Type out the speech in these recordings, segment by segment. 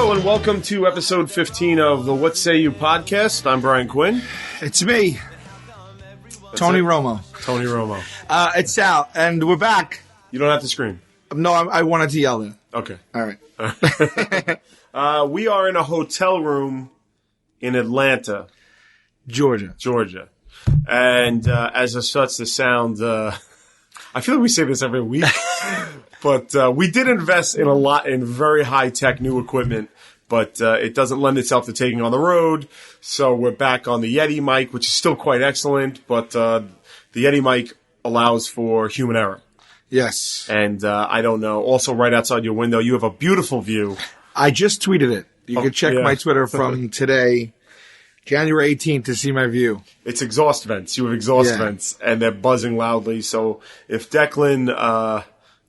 Hello and welcome to episode 15 of the What Say You podcast. I'm Brian Quinn. It's me, Tony Romo. Tony Romo. It's Sal, and we're back. You don't have to scream. No, I wanted to yell it. Okay. All right. We are in a hotel room in Atlanta, Georgia. And as such, the sound, I feel like we say this every week, but we did invest in in very high-tech new equipment, but it doesn't lend itself to taking on the road, so we're back on the Yeti mic, which is still quite excellent, but the Yeti mic allows for human error. Yes. And I don't know. Also, right outside your window, you have a beautiful view. I just tweeted it. You can check my Twitter from today, January 18th, to see my view. It's exhaust vents. You have exhaust vents, and they're buzzing loudly. So if Declan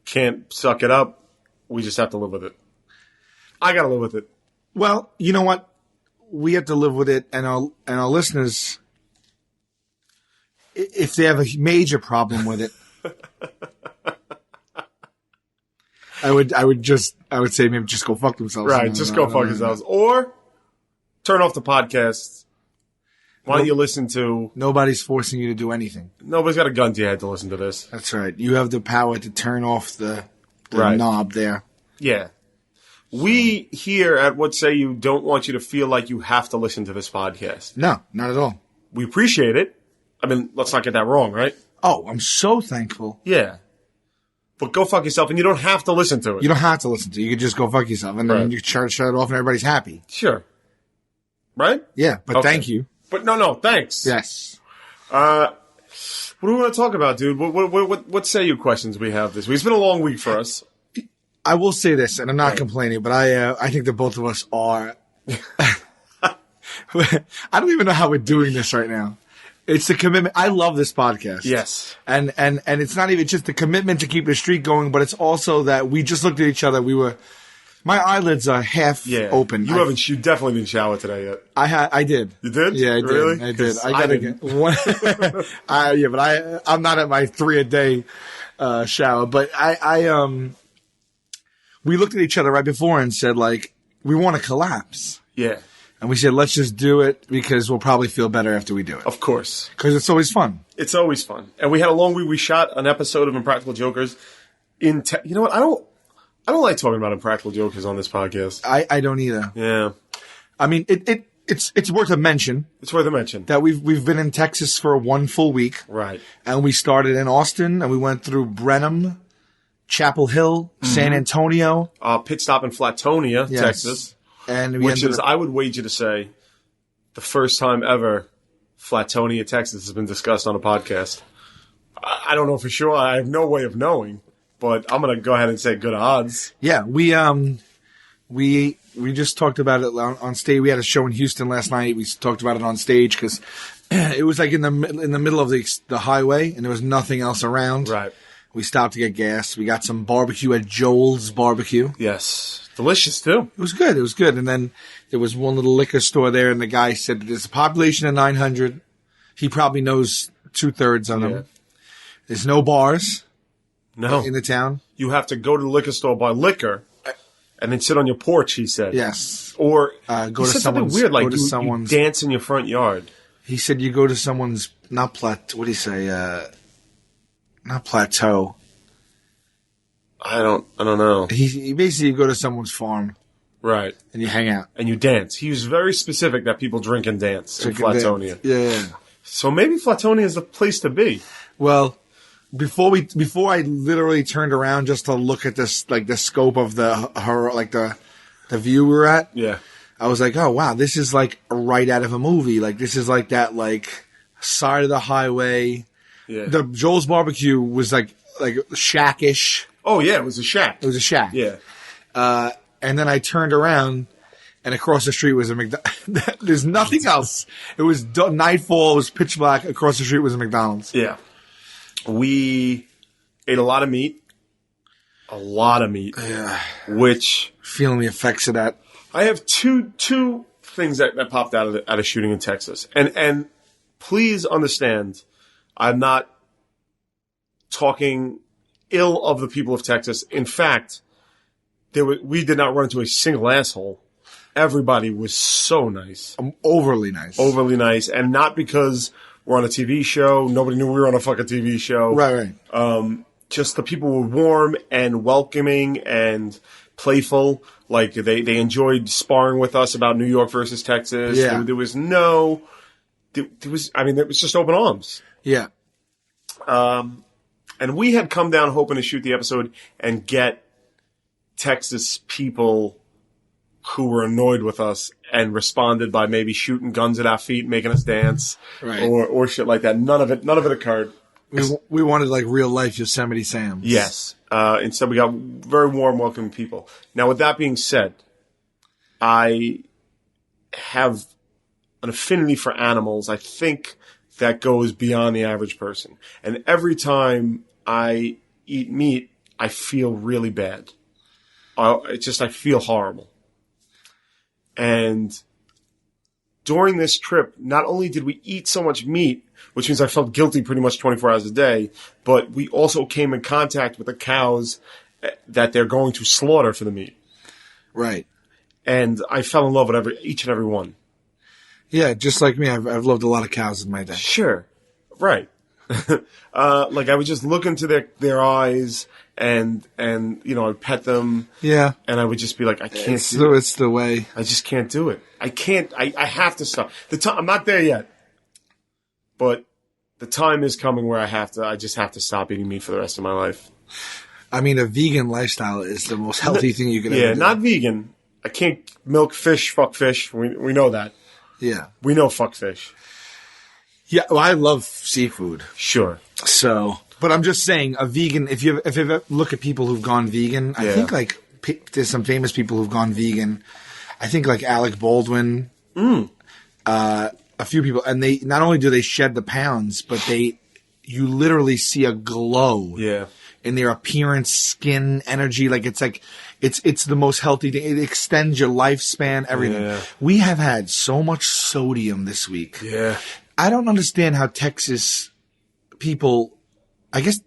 can't suck it up, we just have to live with it. I got to live with it. Well, you know what? We have to live with it, and our listeners, if they have a major problem with it, I would say maybe just go fuck themselves. Right, just go fuck themselves. Or turn off the podcast. Why don't you listen to... Nobody's forcing you to do anything. Nobody's got a gun to your head to listen to this. That's right. You have the power to turn off the knob there. Yeah. We here at What Say You don't want you to feel like you have to listen to this podcast. No, not at all. We appreciate it. I mean, let's not get that wrong, right? Oh, I'm so thankful. Yeah. But go fuck yourself, and you don't have to listen to it. You don't have to listen to it. You can just go fuck yourself, and then you shut it off, and everybody's happy. Sure. Right? Yeah, but thank you. But no, thanks. Yes. What do we want to talk about, dude? What say you questions we have this week? It's been a long week for us. I will say this, and I'm not complaining, but I think that both of us are. I don't even know how we're doing this right now. It's the commitment. I love this podcast. Yes. And it's not even just the commitment to keep the streak going, but it's also that we just looked at each other. My eyelids are half open. You definitely didn't shower today yet. I did. You did? Yeah, I did. Really? I did. I gotta get one. Yeah, but I'm not at my 3-a-day shower. But we looked at each other right before and said, like, we want to collapse. Yeah. And we said, let's just do it because we'll probably feel better after we do it. Of course. Because it's always fun. It's always fun. And we had a long week. We shot an episode of Impractical Jokers. You know what? I don't like talking about Impractical Jokers on this podcast. I don't either. Yeah. I mean, it's worth a mention. It's worth a mention. That we've been in Texas for 1 full week. Right. And we started in Austin, and we went through Brenham, Chapel Hill, San Antonio. Pit stop in Flatonia, Texas. And I would wager to say, the first time ever Flatonia, Texas has been discussed on a podcast. I don't know for sure. I have no way of knowing, but I'm going to go ahead and say good odds. Yeah, we just talked about it on stage. We had a show in Houston last night. We talked about it on stage because it was like in the middle of the highway, and there was nothing else around. Right. We stopped to get gas. We got some barbecue at Joel's Barbecue. Yes. Delicious, too. It was good. And then there was one little liquor store there, and the guy said that there's a population of 900. He probably knows 2/3 of them. There's no bars in the town. You have to go to the liquor store, buy liquor, and then sit on your porch, he said. Yes. Or go to someone's weird, like you dance in your front yard. He said you go to someone's, what do you say, not plateau. I don't know. He basically go to someone's farm. Right. And you hang out. And you dance. He was very specific that people drink and dance in Flatonia. Yeah. So maybe Flatonia is the place to be. Well, before I literally turned around just to look at this, like the scope of the view we were at. Yeah. I was like, oh wow, this is like right out of a movie. Like this is like that like side of the highway. Yeah. The Joel's Barbecue was like shack-ish. Oh yeah, it was a shack. It was a shack. Yeah. And then I turned around, and across the street was a McDonald's. There's nothing else. It was nightfall. It was pitch black. Across the street was a McDonald's. Yeah. We ate a lot of meat. Yeah. Which feeling the effects of that. I have two things that popped out of shooting in Texas, and please understand, I'm not talking ill of the people of Texas. In fact, we did not run into a single asshole. Everybody was so nice. Overly nice. Overly nice. And not because we're on a TV show. Nobody knew we were on a fucking TV show. Right. Just the people were warm and welcoming and playful. Like, they enjoyed sparring with us about New York versus Texas. Yeah. There was it was just open arms. Yeah. And we had come down hoping to shoot the episode and get Texas people who were annoyed with us and responded by maybe shooting guns at our feet, making us dance, right, or shit like that. None of it occurred. We wanted like real life Yosemite Sam's. Yes. Instead, we got very warm, welcoming people. Now, with that being said, I have an affinity for animals. I think that goes beyond the average person. And every time I eat meat, I feel really bad. I feel horrible. And during this trip, not only did we eat so much meat, which means I felt guilty pretty much 24 hours a day, but we also came in contact with the cows that they're going to slaughter for the meat. Right. And I fell in love with each and every one. Yeah, just like me, I've loved a lot of cows in my day. Sure. Right. Like I would just look into their eyes and I'd pet them. Yeah. And I would just be like, I can't it's the way. I just can't do it. I can't. I have to stop. I'm not there yet. But the time is coming where I just have to stop eating meat for the rest of my life. I mean, a vegan lifestyle is the most healthy thing you can ever do. Yeah, not vegan. I can't milk fish, fuck fish. We know that. Yeah. We know fuck fish. Yeah, well, I love seafood. Sure. So, but I'm just saying, a vegan, if you ever look at people who've gone vegan, I think like there's some famous people who've gone vegan. I think like Alec Baldwin, a few people, and they not only do they shed the pounds, but you literally see a glow in their appearance, skin, energy. Like it's the most healthy thing. It extends your lifespan, everything. Yeah. We have had so much sodium this week. Yeah. I don't understand how Texas people, I guess,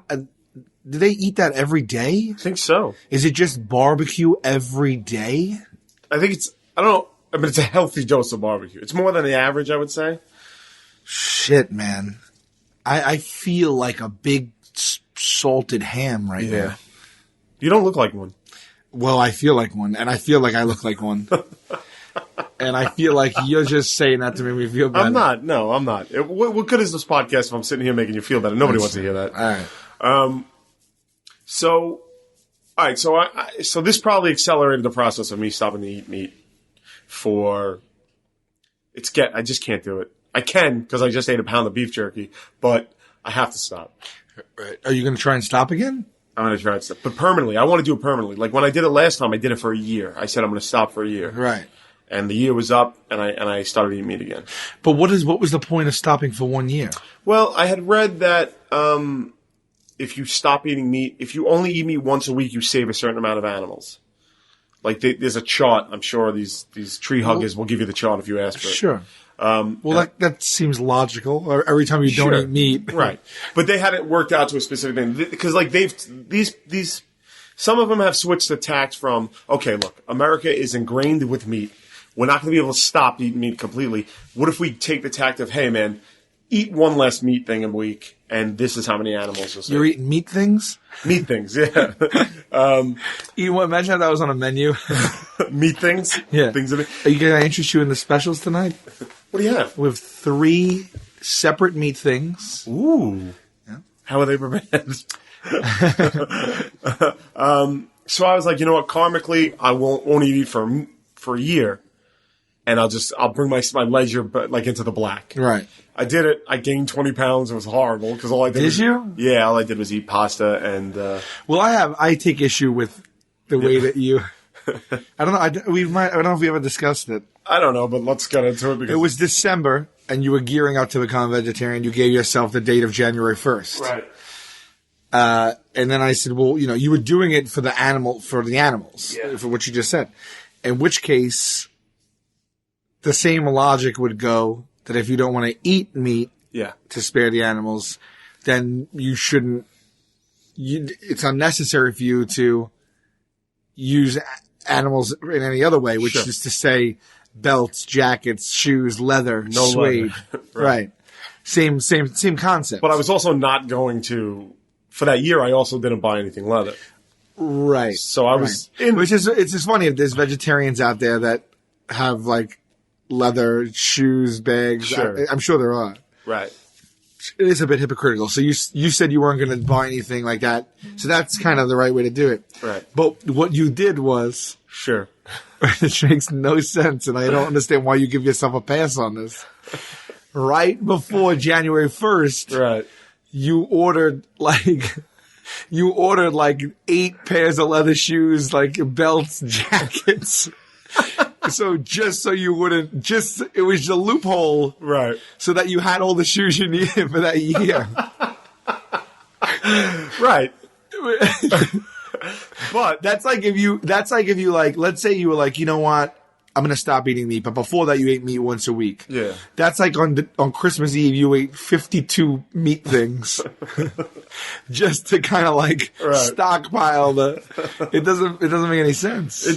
do they eat that every day? I think so. Is it just barbecue every day? I think I don't know. I mean, it's a healthy dose of barbecue. It's more than the average, I would say. Shit, man. I feel like a big salted ham right now. You don't look like one. Well, I feel like one, and I feel like I look like one. And I feel like you're just saying that to make me feel better. I'm not. No, I'm not. What good is this podcast if I'm sitting here making you feel better? Nobody wants to hear that. All right. So this probably accelerated the process of me stopping to eat meat. I just can't do it. I can because I just ate a pound of beef jerky, but I have to stop. Right. Are you going to try and stop again? I'm going to try and stop, but permanently. I want to do it permanently. Like when I did it last time, I did it for a year. I said I'm going to stop for a year. Right. And the year was up, and I started eating meat again. But what was the point of stopping for 1 year? Well, I had read that if you stop eating meat, if you only eat meat once a week, you save a certain amount of animals. Like there's a chart. I'm sure these tree huggers will give you the chart if you ask for it. Sure. That seems logical. Or every time you don't eat meat, right? But they had it worked out to a specific thing because like these some of them have switched the tact from okay, look, America is ingrained with meat. We're not going to be able to stop eating meat completely. What if we take the tact of, hey, man, eat one less meat thing a week, and this is how many animals you'll save. You're eating meat things? Meat things, yeah. Imagine if that was on a menu. Meat things? Yeah. Things Are you going to interest you in the specials tonight? What do you have? We have 3 separate meat things. Ooh. Yeah. How are they prepared? So I was like, you know what? Karmically, I won't eat for a year. And I'll bring my leisure like into the black. Right. I did it. I gained 20 pounds. It was horrible because all I did. Did you? Yeah, all I did was eat pasta and. Well, I take issue with the way that you. I don't know. I don't know if we ever discussed it. I don't know, but let's get into it because it was December and you were gearing up to become a vegetarian. You gave yourself the date of January 1st. Right. And then I said, well, you were doing it for the animals, for what you just said. In which case, the same logic would go that if you don't want to eat meat to spare the animals, then you shouldn't. It's unnecessary for you to use animals in any other way, which is to say belts, jackets, shoes, leather, suede. Leather. Right. Same concept. But I was also not going to, for that year, I also didn't buy anything leather. Right. So I was it's just funny if there's vegetarians out there that have like leather, shoes, bags. Sure. I'm sure there are. Right. It is a bit hypocritical. So you said you weren't going to buy anything like that. So that's kind of the right way to do it. Right. But what you did was, Sure. which makes no sense, and I don't understand why you give yourself a pass on this. Right before January 1st, Right. you ordered like 8 pairs of leather shoes, like belts, jackets. So just so you wouldn't, it was a loophole. Right. So that you had all the shoes you needed for that year. Right. But That's like if you let's say you were like, you know what? I'm going to stop eating meat. But before that, you ate meat once a week. Yeah. That's like on Christmas Eve, you ate 52 meat things just to kind of like stockpile it doesn't make any sense.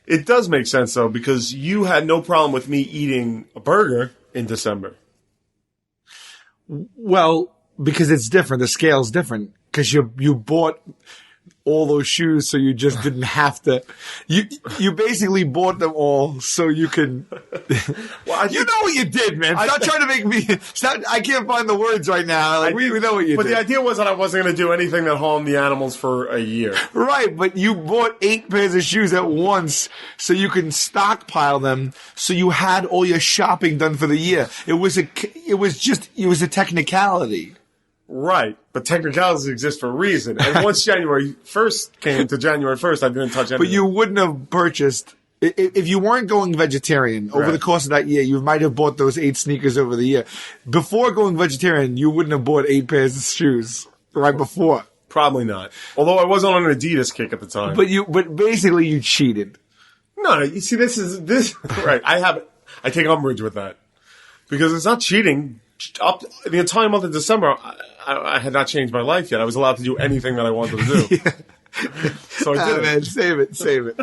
It does make sense though, because you had no problem with me eating a burger in December. Well, because it's different. The scale's different. Because you bought all those shoes so you just didn't have to. You basically bought them all so you could. Well, you know what you did, man. Stop trying to make me. I can't find the words right now. Like, we know what you did. But the idea was that I wasn't going to do anything that harmed the animals for a year. Right, but you bought 8 pairs of shoes at once so you can stockpile them so you had all your shopping done for the year. It was a technicality. Right, but technicalities exist for a reason. And once January 1st came to January 1st, I didn't touch anything. But you wouldn't have purchased, if you weren't going vegetarian over the course of that year, you might have bought those 8 sneakers over the year. Before going vegetarian, you wouldn't have bought 8 pairs of shoes right before. Probably not. Although I was on an Adidas kick at the time. But basically you cheated. No, you see, this, right, I take umbrage with that. Because it's not cheating. Up the entire month of December, I had not changed my life yet. I was allowed to do anything that I wanted to do. So I did it. Man, save it.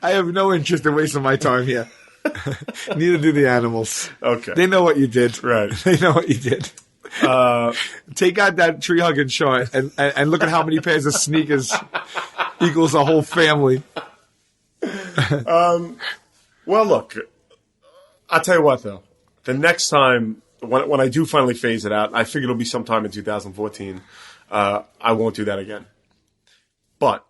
I have no interest in wasting my time here. Neither do the animals. Okay. They know what you did. Right. They know what you did. Take out that tree hugging short and look at how many pairs of sneakers equals a whole family. Well, look, I'll tell you what, though. The next time, when I do finally phase it out, I figure it'll be sometime in 2014, I won't do that again. But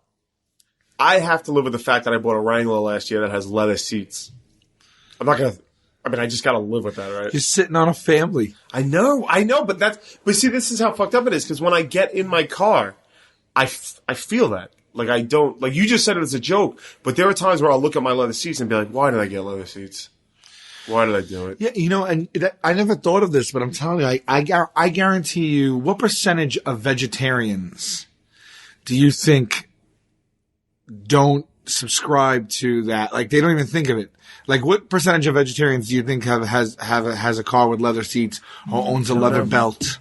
I have to live with the fact that I bought a Wrangler last year that has leather seats. I'm not going to... I mean, I just got to live with that, right? You're sitting on a family. I know, but see, this is how fucked up it is, because when I get in my car, I feel that. Like, I don't... Like, you just said it as a joke, but there are times where I'll look at my leather seats and be like, why did I get leather seats? Why did I do it? Yeah, and I never thought of this, but I'm telling you, I guarantee you, what percentage of vegetarians do you think don't subscribe to that? Like, they don't even think of it. Like, what percentage of vegetarians do you think has a car with leather seats or owns a leather belt?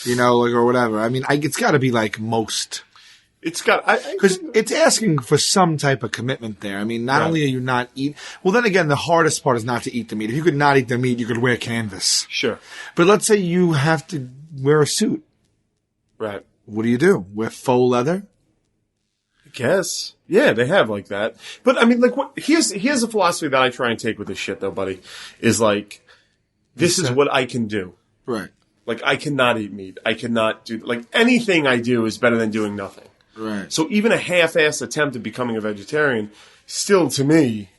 You know, like, or whatever. I mean, it's got to be like most. It's got, because it's asking for some type of commitment there. I mean, not only are you not eating, well, then again, the hardest part is not to eat the meat. If you could not eat the meat, you could wear canvas. Sure. But let's say you have to wear a suit. Right. What do? Wear faux leather? I guess. Yeah, they have like that. But I mean, like, here's a philosophy that I try and take with this shit though, buddy, is like, this is what I can do. Right. Like, I cannot eat meat. I cannot do, like, anything I do is better than doing nothing. Right. So even a half-assed attempt at becoming a vegetarian still, to me,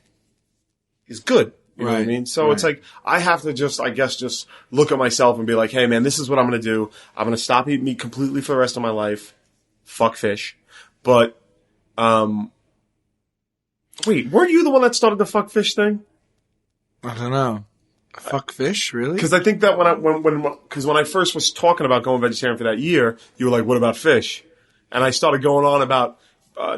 is good. You know what I mean? So it's like, I have to just look at myself and be like, hey man, this is what I'm going to do. I'm going to stop eating meat completely for the rest of my life. Fuck fish. But, wait, weren't you the one that started the fuck fish thing? I don't know. Fuck fish, really? Because I think that when I first was talking about going vegetarian for that year, you were like, what about fish? And I started going on about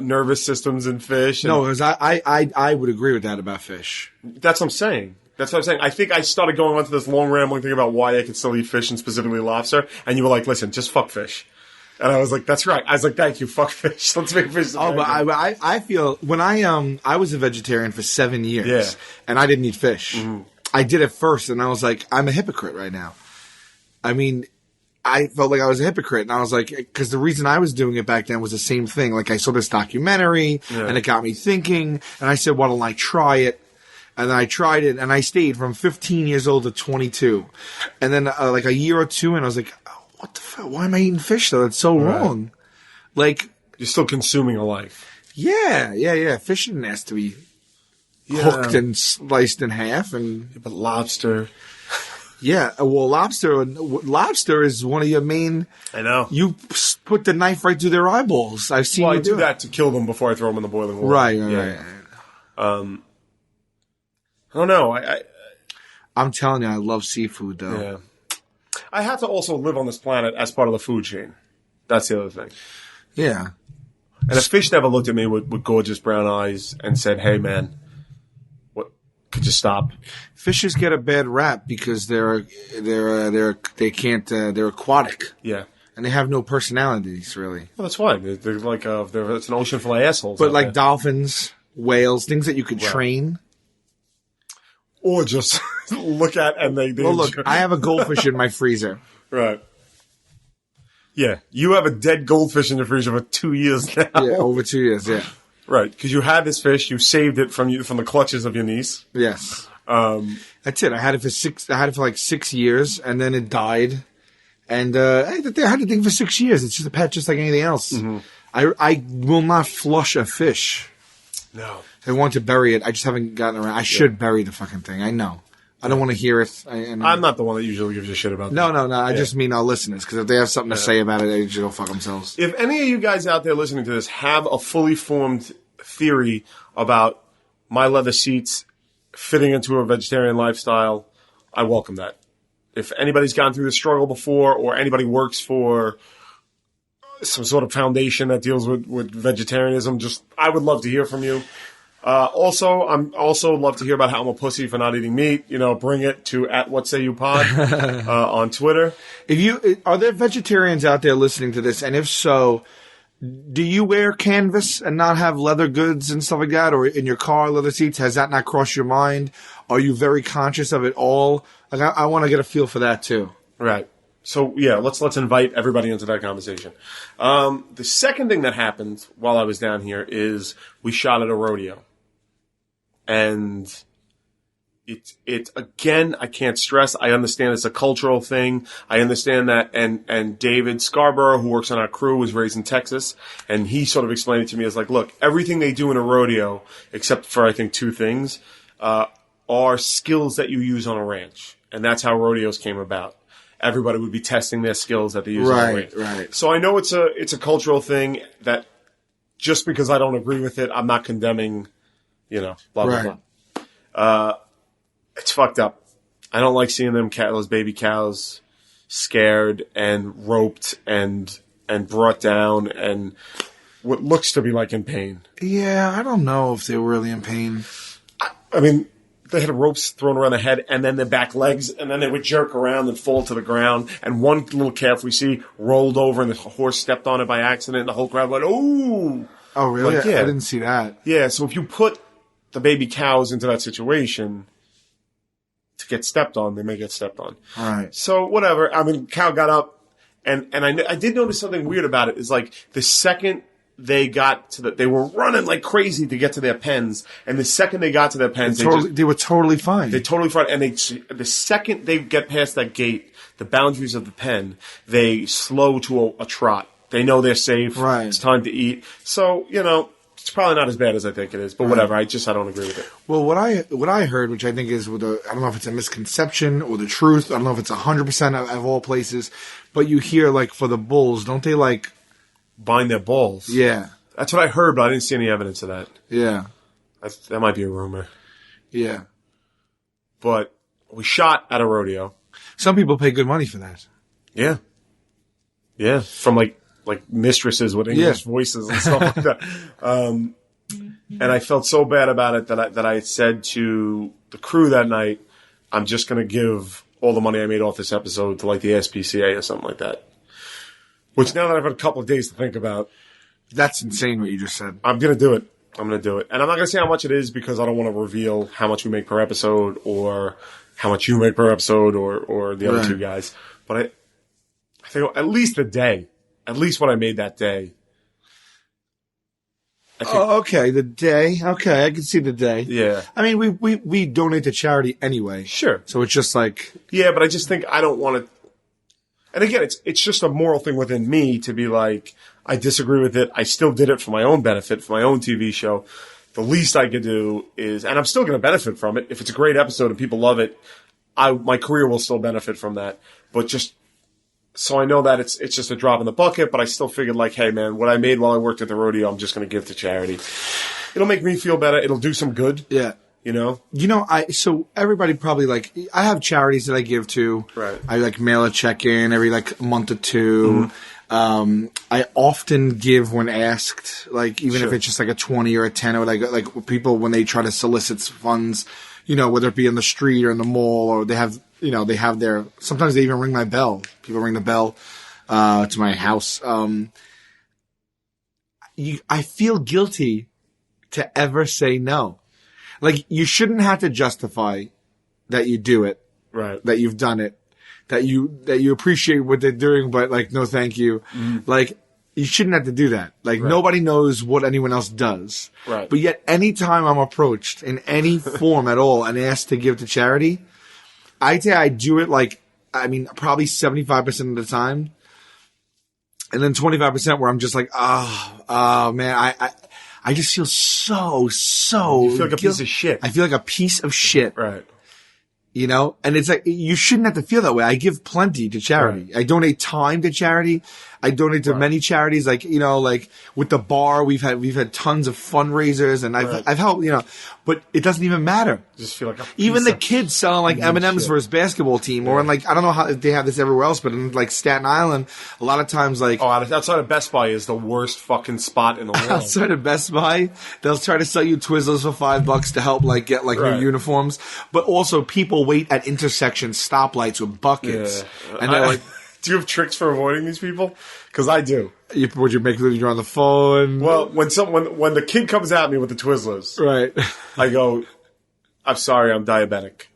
nervous systems and fish. And no, because I would agree with that about fish. That's what I'm saying. I think I started going on to this long rambling thing about why I could still eat fish and specifically lobster. And you were like, listen, just fuck fish. And I was like, that's right. I was like, thank you, fuck fish. Let's make fish. Oh, but I feel when I was a vegetarian for 7 years, Yeah. and I didn't eat fish. Mm-hmm. I did it first, and I was like, I'm a hypocrite right now. I mean, I felt like I was a hypocrite, and I was like, because the reason I was doing it back then was the same thing. Like, I saw this documentary, and it got me thinking, and I said, why don't I try it? And then I tried it, and I stayed from 15 years old to 22. And then, like, a year or two, and I was like, oh, what the fuck? Why am I eating fish, though? That's so wrong. Like, you're still consuming a life. Yeah. Fish didn't have to be hooked and sliced in half. But lobster. Yeah, well, lobster is one of your main. I know. You put the knife right through their eyeballs. I've seen you do that to kill them before I throw them in the boiling water. Right. I don't know. I'm telling you, I love seafood, though. Yeah. I have to also live on this planet as part of the food chain. That's the other thing. Yeah. And a fish never looked at me with gorgeous brown eyes and said, hey, man, what? Could you stop? Fishes get a bad rap because they're aquatic. Yeah. And they have no personalities, really. Well, that's why. They're like, it's an ocean full of assholes. But like dolphins, whales, things that you could train. Or just look at and they well, look, I have a goldfish in my freezer. Right. Yeah. You have a dead goldfish in your freezer for 2 years now. Yeah, over 2 years, yeah. Right. Because you had this fish, you saved it from the clutches of your niece. Yes. That's it. I had it for like 6 years, and then it died. And I had the thing for 6 years. It's just a pet, just like anything else. Mm-hmm. I will not flush a fish. No. I want to bury it. I just haven't gotten around. I should bury the fucking thing. I know. I don't want to hear it. I'm not the one that usually gives a shit about that. No. I just mean our listeners, because if they have something to say about it, they should go fuck themselves. If any of you guys out there listening to this have a fully formed theory about my leather seats fitting into a vegetarian lifestyle, I welcome that. If anybody's gone through the struggle before, or anybody works for some sort of foundation that deals with vegetarianism, I would love to hear from you. I'm also love to hear about how I'm a pussy for not eating meat. Bring it to @WhatSayYouPod on Twitter. Are there vegetarians out there listening to this? And if so, do you wear canvas and not have leather goods and stuff like that? Or in your car, leather seats? Has that not crossed your mind? Are you very conscious of it all? Like, I want to get a feel for that too. Right. So yeah, let's invite everybody into that conversation. The second thing that happened while I was down here is we shot at a rodeo. And it again, I can't stress, I understand it's a cultural thing. I understand that, and David Scarborough, who works on our crew, was raised in Texas, and he sort of explained it to me as like, look, everything they do in a rodeo, except for I think two things, are skills that you use on a ranch. And that's how rodeos came about. Everybody would be testing their skills that they use on a ranch. Right. So I know it's a cultural thing that just because I don't agree with it, I'm not condemning, blah, blah, blah. It's fucked up. I don't like seeing those baby cows scared and roped and brought down and what looks to be like in pain. Yeah, I don't know if they were really in pain. I mean, they had ropes thrown around their head and then their back legs, and then they would jerk around and fall to the ground. And one little calf we see rolled over and the horse stepped on it by accident and the whole crowd went, ooh! Oh, really? Like, yeah. I didn't see that. Yeah, so if you put the baby cows into that situation to get stepped on, they may get stepped on. All right. So whatever. I mean, cow got up, and I did notice something weird about it. Is like the second they got to they were running like crazy to get to their pens, and the second they got to their pens, they were totally fine. They totally fine, and the second they get past that gate, the boundaries of the pen, they slow to a trot. They know they're safe. Right. It's time to eat. So it's probably not as bad as I think it is, but whatever. I don't agree with it. Well, what I heard, which I think is I don't know if it's a misconception or the truth. I don't know if it's 100% of all places, but you hear like for the bulls, don't they like bind their balls? Yeah, that's what I heard, but I didn't see any evidence of that. Yeah, that might be a rumor. Yeah, but we shot at a rodeo. Some people pay good money for that. Yeah, yeah, from like mistresses with English voices and stuff like that. And I felt so bad about it that I said to the crew that night, I'm just going to give all the money I made off this episode to like the SPCA or something like that. Which now that I've had a couple of days to think about, That's insane what you just said. I'm going to do it. I'm going to do it. And I'm not going to say how much it is because I don't want to reveal how much we make per episode or how much you make per episode or the other two guys. But I think at least a day, at least what I made that day. Okay, the day. Okay, I can see the day. Yeah. I mean, we donate to charity anyway. Sure. So it's just like... Yeah, but I just think I don't want to... And again, it's just a moral thing within me to be like, I disagree with it. I still did it for my own benefit, for my own TV show. The least I could do is, and I'm still going to benefit from it. If it's a great episode and people love it, my career will still benefit from that. But just, so I know that it's just a drop in the bucket, but I still figured like, hey man, what I made while I worked at the rodeo, I'm just going to give to charity. It'll make me feel better. It'll do some good. Yeah. You know? So everybody probably like, I have charities that I give to. Right. I like mail a check in every like month or two. I often give when asked, like even if it's just like a 20 or a 10 or like people when they try to solicit funds, whether it be in the street or in the mall or they have their, sometimes they even ring my bell. People ring the bell, to my house. I feel guilty to ever say no. Like, you shouldn't have to justify that you do it. Right. That you've done it. That you appreciate what they're doing, but like, no thank you. Like, you shouldn't have to do that. Like, nobody knows what anyone else does. Right. But yet, anytime I'm approached in any form at all and asked to give to charity, I'd say I do it like, probably 75% of the time. And then 25% where I'm just like, oh man, I just feel so you feel like a piece of shit. I feel like a piece of shit. Right. And it's like, you shouldn't have to feel that way. I give plenty to charity. Right. I donate time to charity. I donate to many charities. Like, like with the bar, we've had tons of fundraisers and I've helped, but it doesn't even matter. Just feel like even the kids selling like M&Ms for his basketball team or in like, I don't know how they have this everywhere else, but in like Staten Island, a lot of times like. Oh, outside of Best Buy is the worst fucking spot in the world. Outside of Best Buy, they'll try to sell you Twizzlers for $5 to help like get like new uniforms. But also people wait at intersections, stoplights with buckets. Yeah. And they're like. Do you have tricks for avoiding these people? Because I do. Would you make sure you're on the phone? Well, when the kid comes at me with the Twizzlers, right? I go, "I'm sorry, I'm diabetic,"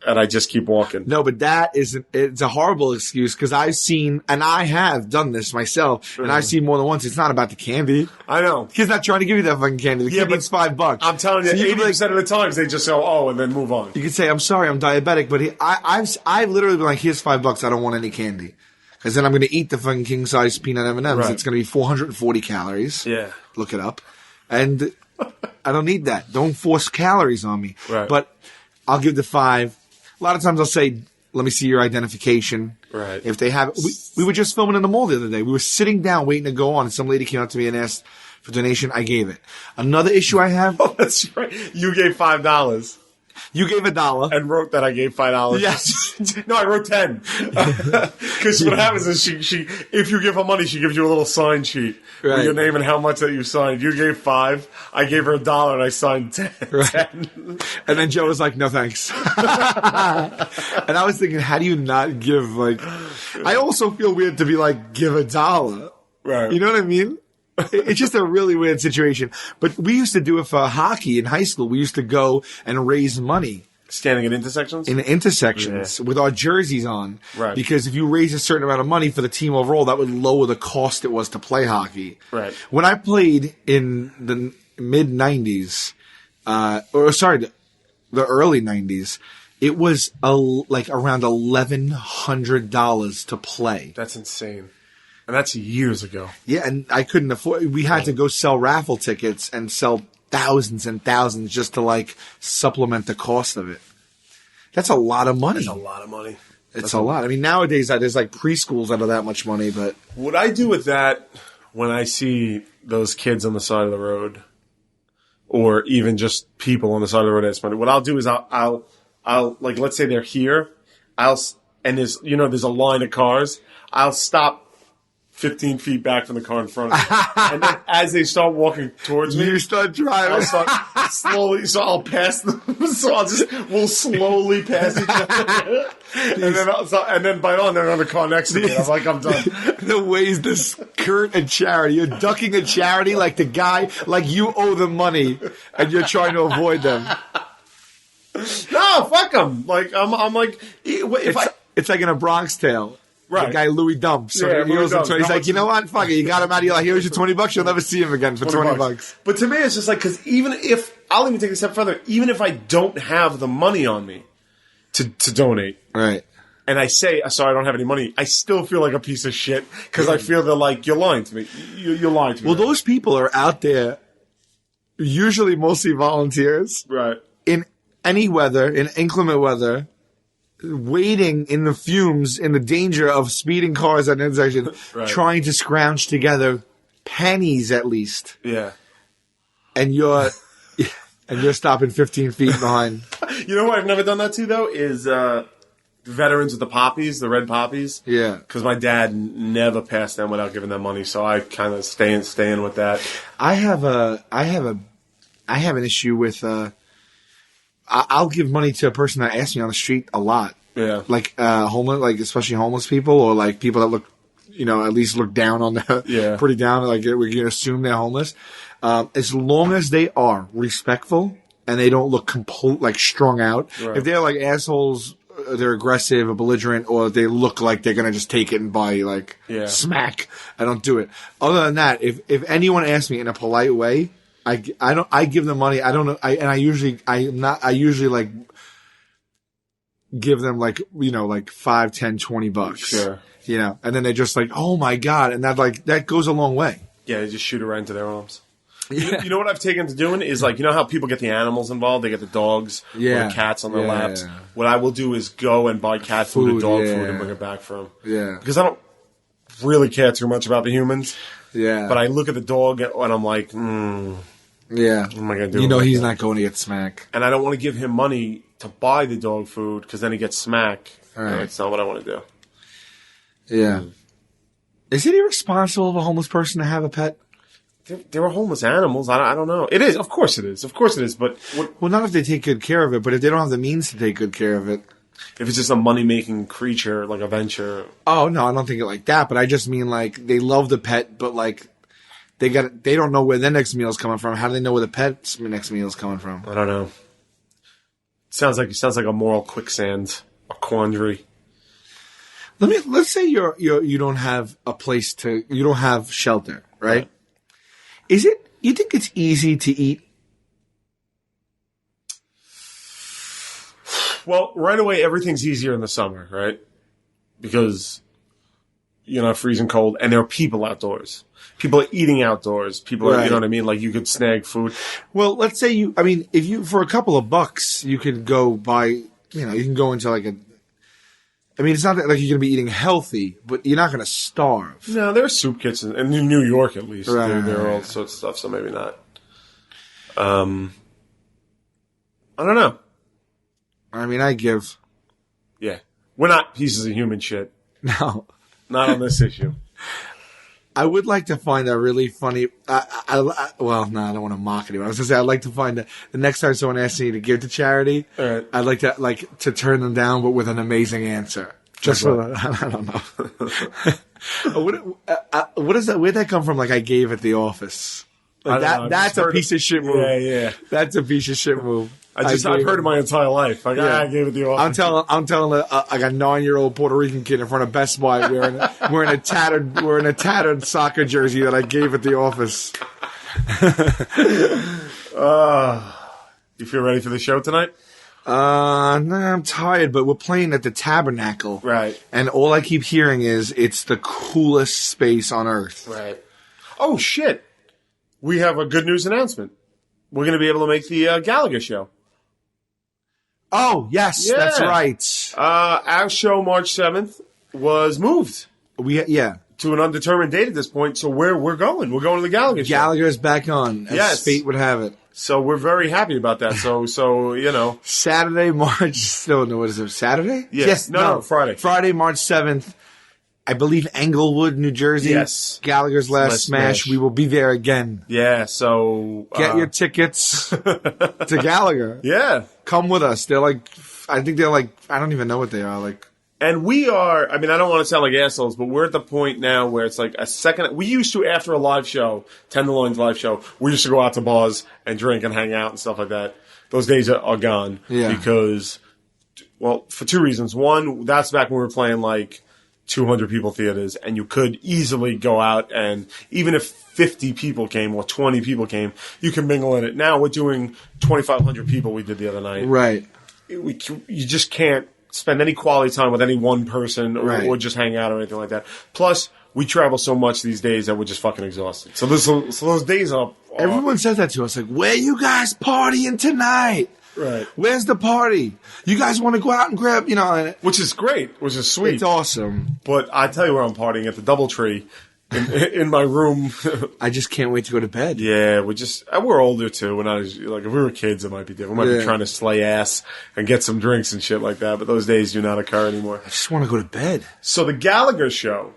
and I just keep walking. No, but it's a horrible excuse because I've seen, and I have done this myself, and I've seen more than once. It's not about the candy. I know. The kid's not trying to give you that fucking candy. The kid needs $5. I'm telling you, 80% of the times they just say, "Oh," and then move on. You could say, "I'm sorry, I'm diabetic," but I've literally been like, "Here's $5. I don't want any candy." Because then I'm going to eat the fucking king size peanut M&Ms. Right. It's going to be 440 calories. Yeah. Look it up. And I don't need that. Don't force calories on me. Right. But I'll give the $5. A lot of times I'll say, let me see your identification. Right. If they have, we were just filming in the mall the other day. We were sitting down waiting to go on and some lady came up to me and asked for donation. I gave it. Another issue I have. Oh, that's right. You gave $5. You gave $1. And wrote that I gave $5. Yes. No, I wrote 10. Because what happens is she, if you give her money, she gives you a little sign sheet with your name and how much that you signed. You gave $5. I gave her $1 and I signed 10. Right. 10. And then Joe was like, no thanks. And I was thinking, how do you not give, like, I also feel weird to be like, give $1. Right. You know what I mean? It's just a really weird situation. But we used to do it for hockey in high school. We used to go and raise money. Standing at intersections? In intersections with our jerseys on. Right. Because if you raise a certain amount of money for the team overall, that would lower the cost it was to play hockey. Right. When I played in the mid-90s, the early 90s, it was like around $1,100 to play. That's insane. And that's years ago. Yeah, and I couldn't afford. We had to go sell raffle tickets and sell thousands and thousands just to like supplement the cost of it. That's a lot of money. That's a lot of money. It's a lot. I mean, nowadays there's like preschools out of that much money, but what I do with that when I see those kids on the side of the road, or even just people on the side of the road that's money, what I'll do is I'll like, let's say they're here, and there's a line of cars, I'll stop 15 feet back from the car in front of me. And then as they start walking towards me, You start driving. I'll start slowly, so I'll pass them. So we'll slowly pass each other. And then by then they're on the car next to me. I'm like, I'm done. The ways to skirt a charity. You're ducking a charity like the guy, like you owe them money and you're trying to avoid them. No, fuck them. Like, I'm like, It's like in A Bronx Tale. Right. The guy Louis dumps. Yeah, He's Dumps. like, you know what? Fuck it. You got him out of here. Like, here's your $20. You'll never see him again for $20. But to me, it's just like, because even if, I'll even take it a step further, even if I don't have the money on me to donate. Right. And I say, sorry, I don't have any money, I still feel like a piece of shit because I feel they're like, you're lying to me. You're lying to me. Well, those people are out there, usually mostly volunteers. Right. In any weather, in inclement weather, waiting in the fumes, in the danger of speeding cars at an intersection, Right. trying to scrounge together pennies at least. Yeah. And you're stopping 15 feet behind. You know what I've never done that to, though, is veterans with the poppies, the red poppies. Yeah. Because my dad never passed them without giving them money, so I kind of stay in with that. I have an issue with, I'll give money to a person that asks me on the street a lot. Yeah. Like, homeless, like, especially homeless people or like people that look, at least look down on the, pretty down, like we can assume they're homeless. As long as they are respectful and they don't look like strung out. Right. If they're like assholes, they're aggressive or belligerent, or they look like they're gonna just take it and buy smack, I don't do it. Other than that, if anyone asks me in a polite way, I give them money. I don't know. I usually like give them like, like $5, $10, $20. Sure. And then they're just like, oh my God. And that goes a long way. Yeah. They just shoot it right into their arms. Yeah. You know what I've taken to doing is like, you know how people get the animals involved? They get the dogs or the cats on their laps. Yeah. What I will do is go and buy cat food or dog food and bring it back for them. Yeah. Because I don't really care too much about the humans. Yeah. But I look at the dog and I'm like, yeah. What am I going to do? He's not going to get smack. And I don't want to give him money to buy the dog food because then he gets smack. Right. That's not what I want to do. Yeah. Is it irresponsible of a homeless person to have a pet? There are homeless animals. I don't know. It is. Of course it is. Of course it is. But well, not if they take good care of it, but if they don't have the means to take good care of it. If it's just a money-making creature, like a venture. Oh, no, I don't think it like that. But I just mean like they love the pet, but like they don't know where their next meal is coming from. How do they know where the pet's next meal is coming from? I don't know. Sounds like a moral quicksand, a quandary. Let's say you don't have a place you don't have shelter, right? You think it's easy to eat? Well, right away, everything's easier in the summer, right? Because you're not freezing cold, and there are people outdoors. People are eating outdoors. People are, you know what I mean? Like, you could snag food. Well, let's say if you, for a couple of bucks, you could go buy, you can go into like it's not that like you're going to be eating healthy, but you're not going to starve. No, there are soup kitchens, in New York at least. Right. There are all sorts of stuff, so maybe not. I don't know. I give. Yeah. We're not pieces of human shit. No. Not on this issue. I would like to find a really funny. I don't want to mock anyone. I was going to say I'd like to find the next time someone asks me to give to charity, right. I'd like to turn them down, but with an amazing answer. Just for I don't know. What is that? Where'd that come from? Like I gave at the office. Like that's a piece of shit move. Yeah. That's a piece of shit move. I've heard it my entire life. Like, I gave it the office. I'm telling like a 9-year-old Puerto Rican kid in front of Best Buy wearing a tattered soccer jersey that I gave at the office. You feel ready for the show tonight? No, I'm tired, but we're playing at the Tabernacle. Right. And all I keep hearing is it's the coolest space on earth. Right. Oh, shit. We have a good news announcement. We're going to be able to make the Gallagher show. Oh, yes, that's right. Our show, March 7th, was moved. To an undetermined date at this point, so we're going. We're going to the Gallagher show. Gallagher's back on, as fate would have it. So we're very happy about that. So Saturday, March... No, what is it? Saturday? Yes. No, Friday. Friday, March 7th I believe Englewood, New Jersey. Yes. Gallagher's Last Smash. We will be there again. Yeah, so... Get your tickets to Gallagher. Yeah. Come with us. They're like, I think they're like, I don't even know what they are. Like, and we are, I mean, I don't want to sound like assholes, but we're at the point now where it's like a second. We used to, after a live show, Tenderloin's live show, we used to go out to bars and drink and hang out and stuff like that. Those days are gone. Yeah. Because, well, for two reasons. One, that's back when we were playing like 200 people theaters, and you could easily go out and even if 50 people came or 20 people came, you can mingle in it. Now we're doing 2,500 people we did the other night. right. You just can't spend any quality time with any one person Right. or just hang out or anything like that. Plus, we travel so much these days that we're just fucking exhausted. So those days are... Everyone says that to us. Like, where you guys partying tonight? Right. Where's the party? You guys want to go out and grab, and Which is great, which is sweet. it's awesome. But I tell you where I'm partying, at the Doubletree in my room. I just can't wait to go to bed. Yeah, we're older too. We're not as, like, if we were kids, it might be different. We might be trying to slay ass and get some drinks and shit like that, but those days do not occur anymore. I just want to go to bed. So the Gallagher show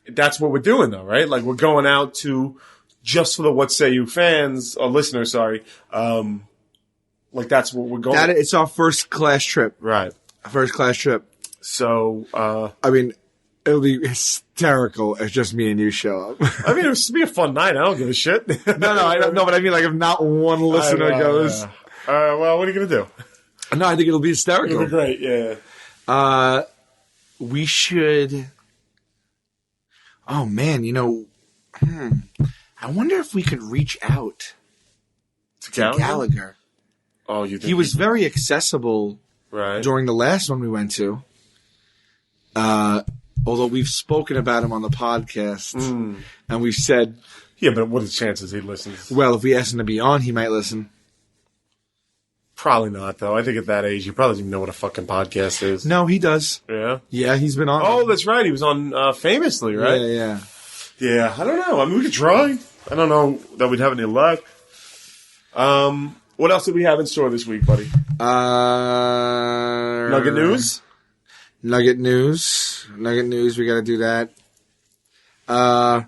that's what we're doing though, right? Like, we're going out to, just for the What Say You fans, or listeners, sorry, like, that's what we're going. It's our first class trip. Right. First class trip. So, I mean, it'll be hysterical if just me and you show up. I mean, it would be a fun night. I don't give a shit. No, I don't know, but I mean, like, if not one listener goes. Well, what are you going to do? No, I think it'll be hysterical. It'll be great, yeah. We should. Oh, man, I wonder if we could reach out to Gallagher. Oh, you think he was very accessible during the last one we went to. Although we've spoken about him on the podcast, and we've said... Yeah, but what are the chances he listens? Well, if we ask him to be on, he might listen. Probably not, though. I think at that age, he probably doesn't even know what a fucking podcast is. No, he does. Yeah? Yeah, he's been on. Oh, that's right. He was on Famously, right? Yeah. Yeah, I don't know. I mean, we could try. I don't know that we'd have any luck. What else did we have in store this week, buddy? Nugget news? Nugget news. We got to do that. I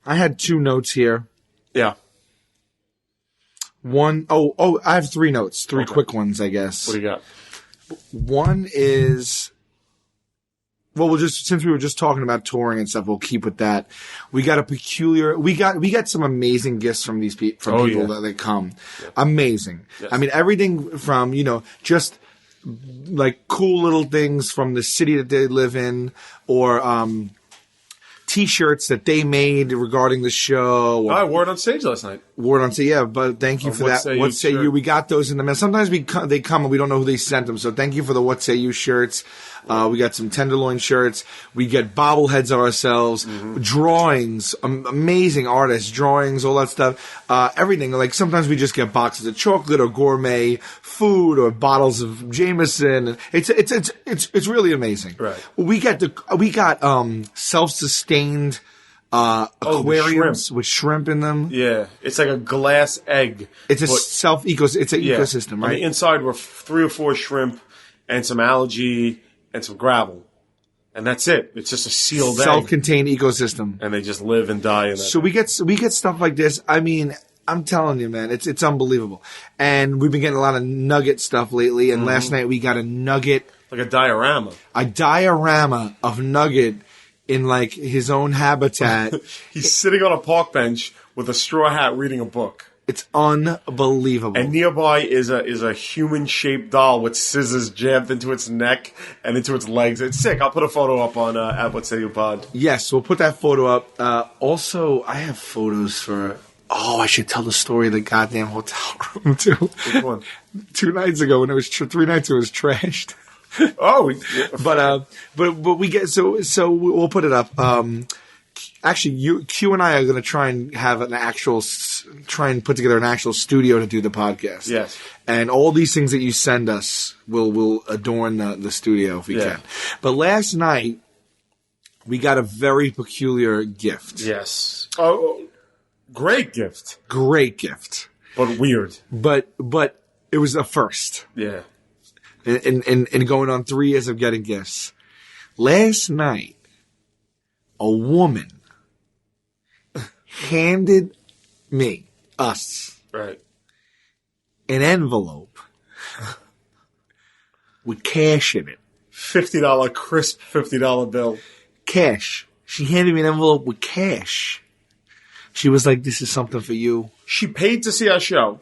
had 2 notes here. Yeah. One, I have 3 notes. 3 quick ones, I guess. What do you got? One is, well, since we were just talking about touring and stuff, we'll keep with that. We got we got some amazing gifts from these people, that they come. Yeah. Amazing. Yes. I mean, everything from, just like cool little things from the city that they live in, or, T-shirts that they made regarding the show. I wore it on stage last night. But thank you for that. What Say You? We got those in the mail. Sometimes they come and we don't know who they sent them. So thank you for the What Say You shirts. We got some Tenderloin shirts. We get bobbleheads of ourselves, drawings, amazing artists, drawings, all that stuff. Everything. Like, sometimes we just get boxes of chocolate or gourmet food or bottles of Jameson. It's really amazing. Right. We got self-sustained aquariums with shrimp in them. Yeah, it's like a glass egg. It's it's an ecosystem, right? On the inside were 3 or 4 shrimp and some algae and some gravel, and that's it. It's just a sealed self-contained ecosystem, and they just live and die in that. So we get stuff like this. I mean, I'm telling you, man, it's unbelievable. And we've been getting a lot of nugget stuff lately. And last night we got a nugget, like a diorama of Nugget in like his own habitat. He's sitting on a park bench with a straw hat reading a book. It's unbelievable. And nearby is a human-shaped doll with scissors jammed into its neck and into its legs. It's sick. I'll put a photo up on at What Say You Pod. Yes, we'll put that photo up. Also, I have photos for... Oh, I should tell the story of the goddamn hotel room, too. Which one? 2 nights ago, when it was 3 nights ago, it was trashed. Oh, yeah. but we get so we'll put it up. Actually, Q and I are going to try and have try and put together an actual studio to do the podcast. Yes. And all these things that you send us will adorn the studio if we can. But last night we got a very peculiar gift. Yes. Oh, great gift. Great gift. But weird. But it was a first. Yeah. and going on 3 years of getting gifts. Last night, a woman handed us, right, an envelope with cash in it. $50 crisp $50 bill. Cash. She handed me an envelope with cash. She was like, "This is something for you." She paid to see our show.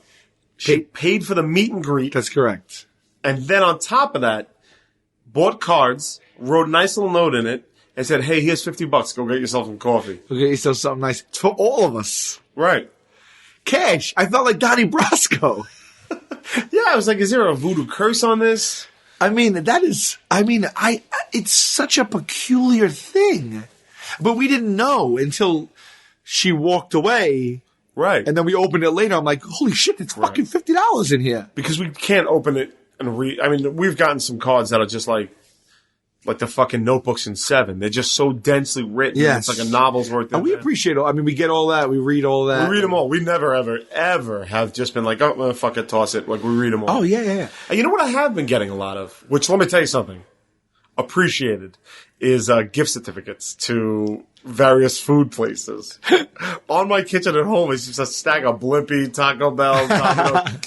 She paid for the meet and greet. That's correct. And then on top of that, bought cards, wrote a nice little note in it, and said, "Hey, here's $50. Go get yourself some coffee." Go get yourself something nice. It's for all of us. Right. Cash. I felt like Donnie Brasco. Yeah, I was like, is there a voodoo curse on this? I mean, it's such a peculiar thing. But we didn't know until she walked away. Right. And then we opened it later. I'm like, holy shit, it's fucking $50 in here. Because we can't open it and read. I mean, we've gotten some cards that are just like the fucking notebooks in 7. They're just so densely written. Yes. It's like a novel's worth. And we appreciate it. I mean, we get all that. We read all that. We read them all. We never, ever have just been like, oh, well, fuck it, toss it. Like, we read them all. Oh, yeah. And you know what I have been getting a lot of? Which, let me tell you something. Appreciated is gift certificates to various food places. On my kitchen at home is just a stack of Blimpie, Taco Bell,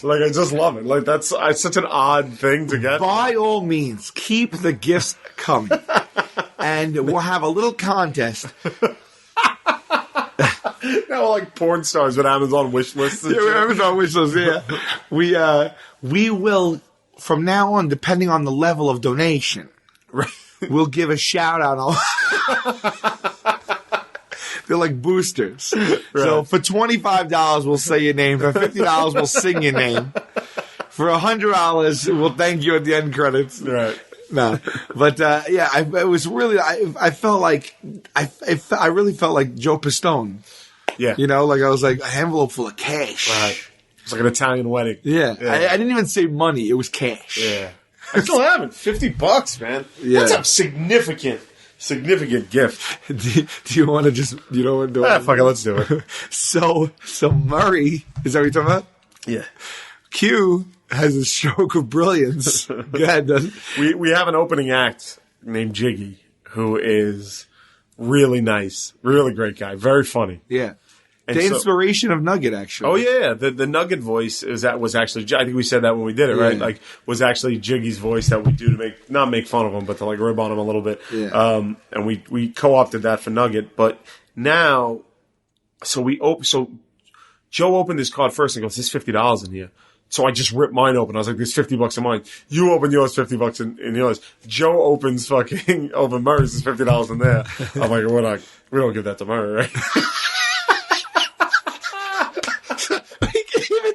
like, I just love it. Like, that's such an odd thing to get. By all means, keep the gifts coming. And we'll have a little contest. Now, like porn stars with Amazon wish lists. Yeah, Amazon wish lists, yeah. We will, from now on, depending on the level of donation, we'll give a shout out. They're like boosters. Right. So for $25, we'll say your name. For $50, we'll sing your name. For $100, we'll thank you at the end credits. Right. No, but it was really. I felt like I really felt like Joe Pistone. Yeah, you know, like I was like an envelope full of cash. Right. It's like an Italian wedding. Yeah, I didn't even say money; it was cash. Yeah, I still have it. $50, man. Yeah. That's a significant gift. Do you want to just do it? Fuck it, let's do it. So Murray, is that what you're talking about? Yeah. Q has a stroke of brilliance. Go ahead, we have an opening act named Jiggy, who is really nice, really great guy, very funny. Yeah. And the inspiration of Nugget, actually. Oh yeah, the Nugget voice was actually. I think we said that when we did it, right? Like, was actually Jiggy's voice that we do to not make fun of him, but to like rib on him a little bit. Yeah. And we co-opted that for Nugget, but now, so Joe opened his card first and goes, "There's $50 in here." So I just ripped mine open. I was like, "There's $50 in mine." You open yours, $50 in yours. Joe opens open Murray's, there's $50 in there. I'm like, we don't give that to Murray, right?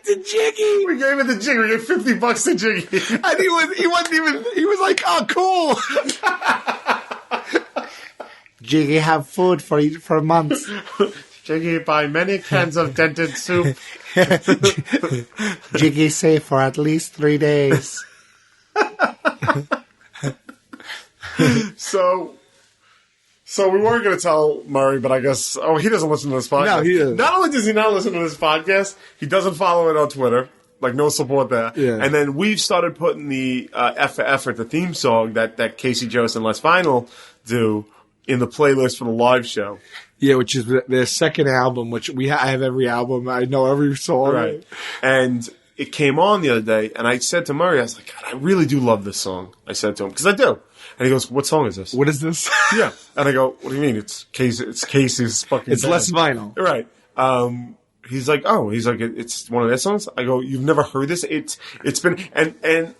Jiggy. We gave it to Jiggy. We gave $50 to Jiggy. And he was like, "Oh, cool." Jiggy have food for months. Jiggy buy many cans of dented soup. Jiggy safe for at least 3 days. So we weren't going to tell Murray, but I guess, he doesn't listen to this podcast. No, he doesn't. Not only does he not listen to this podcast, he doesn't follow it on Twitter. Like, no support there. Yeah. And then we've started putting the F for Effort, the theme song that Casey Jost and Les Final do, in the playlist for the live show. Yeah, which is their second album, which I have every album. I know every song. Right. And it came on the other day, and I said to Murray, I was like, "God, I really do love this song." I said to him, because I do. And he goes, "What song is this?" What is this? Yeah. And I go, "What do you mean? It's Casey's fucking It's band." Les Vinyl. Right. He's like, it's one of their songs? I go, "You've never heard this?" It's been, and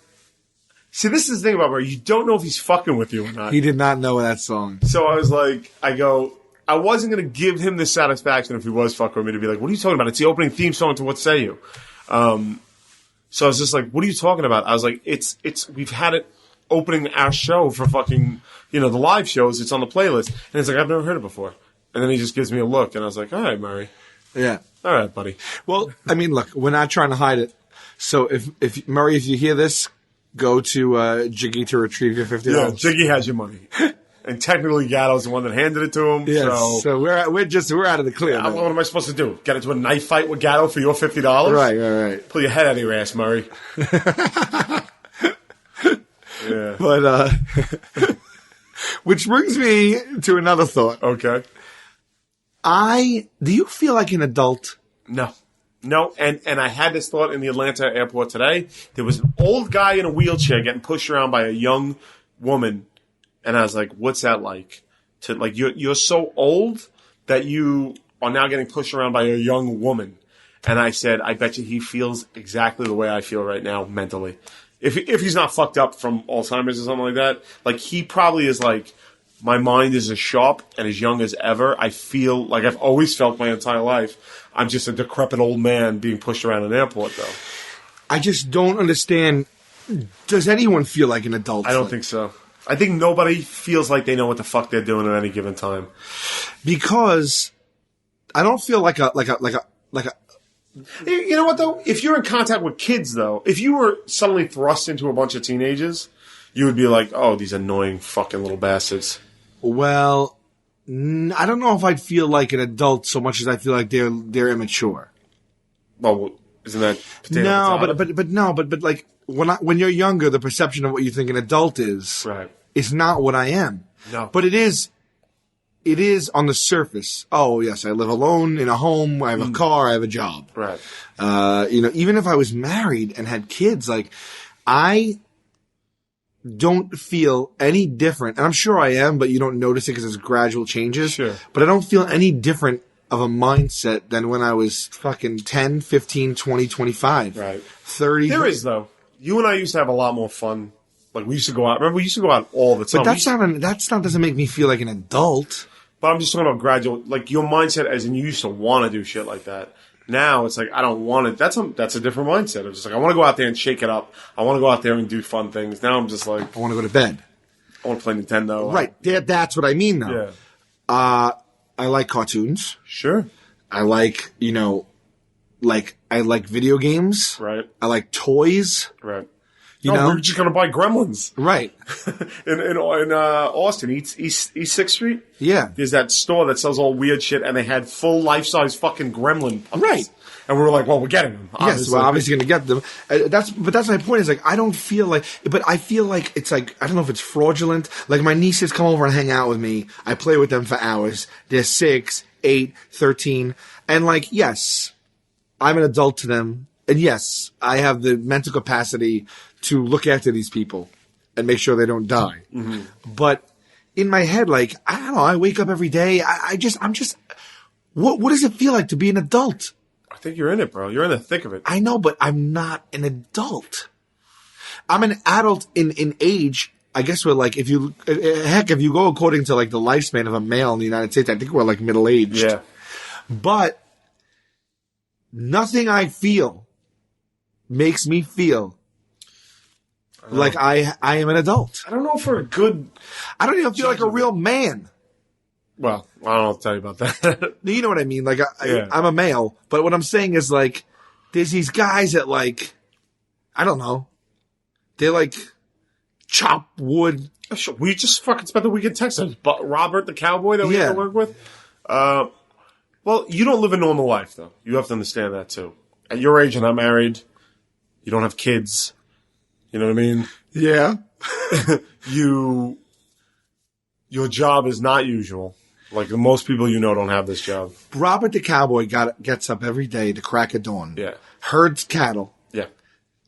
see, this is the thing about Murray. You don't know if he's fucking with you or not. He did not know that song. So I was like, I wasn't going to give him the satisfaction if he was fucking with me to be like, "What are you talking about? It's the opening theme song to What Say You?" So I was just like, "What are you talking about?" I was like, we've had it opening our show for fucking, the live shows. It's on the playlist. And he's like, "I've never heard it before." And then he just gives me a look, and I was like, "All right, Murray." Yeah. All right, buddy. Well, I mean, look, we're not trying to hide it. So if Murray, if you hear this, go to Jiggy to retrieve your $50. Yeah, Jiggy has your money. And technically, Gatto's the one that handed it to him. Yes. So we're out of the clear. What am I supposed to do? Get into a knife fight with Gatto for your $50? Right. Pull your head out of your ass, Murray. But, which brings me to another thought. Okay. Do you feel like an adult? No. No, and I had this thought in the Atlanta airport today. There was an old guy in a wheelchair getting pushed around by a young woman, and I was like, "What's that like? To like you're so old that you are now getting pushed around by a young woman." And I said, "I bet you he feels exactly the way I feel right now mentally. If he's not fucked up from Alzheimer's or something like that, like he probably is like." My mind is as sharp and as young as ever. I feel like I've always felt my entire life. I'm just a decrepit old man being pushed around an airport, though. I just don't understand. Does anyone feel like an adult? I don't think so. I think nobody feels like they know what the fuck they're doing at any given time. Because I don't feel like a. You know what, though? If you're in contact with kids, though, if you were suddenly thrust into a bunch of teenagers, you would be like, oh, these annoying fucking little bastards. Well, I don't know if I'd feel like an adult so much as I feel like they're immature. Well, isn't that no? But like when you're younger, the perception of what you think an adult is not what I am. No, but it is on the surface. Oh yes, I live alone in a home. I have a car. I have a job. Right. Even if I was married and had kids, like I don't feel any different. And I'm sure I am, but you don't notice it because it's gradual changes. Sure. But I don't feel any different of a mindset than when I was fucking 10, 15, 20, 25. Right. 30. There is, though. You and I used to have a lot more fun. Like, we used to go out. Remember, we used to go out all the time. But that doesn't make me feel like an adult. But I'm just talking about gradual. Like, your mindset as in you used to want to do shit like that. Now it's like I don't want it. That's a different mindset. I'm just like I want to go out there and shake it up. I want to go out there and do fun things. Now I'm just like I want to go to bed. I want to play Nintendo. Right. That's what I mean, though. Yeah. I like cartoons. Sure. I like I like video games. Right. I like toys. Right. You know, we're just gonna buy Gremlins. Right. in Austin, East 6th Street. Yeah. There's that store that sells all weird shit, and they had full life-size fucking Gremlin puppets. Right. And we were like, well, we're getting them. Yes, we're obviously going to get them. That's my point. Is like I don't feel like, but I feel like it's like I don't know if it's fraudulent. Like my nieces come over and hang out with me. I play with them for hours. They're 6, 8, 13, and like yes, I'm an adult to them, and yes, I have the mental capacity to look after these people and make sure they don't die. Mm-hmm. But in my head, like, I don't know, I wake up every day. I'm just, what does it feel like to be an adult? I think you're in it, bro. You're in the thick of it. I know, but I'm not an adult. I'm an adult in age. I guess we're like, if you go according to like the lifespan of a male in the United States, I think we're like middle-aged. Yeah. But nothing I feel makes me feel like I am an adult. I don't know for a good... I don't even feel like a real man. Well, I don't know what to tell you about that. You know what I mean? Like, I'm a male, but what I'm saying is like, there's these guys that like, I don't know, they like chop wood. We just fucking spent the week in Texas. But Robert, the cowboy that we had to work with. Well, you don't live a normal life, though. You have to understand that, too. At your age, and I'm married, you don't have kids. You know what I mean? Yeah. Your job is not usual. Like, most people you know don't have this job. Robert the cowboy gets up every day to crack of dawn. Yeah. Herds cattle. Yeah.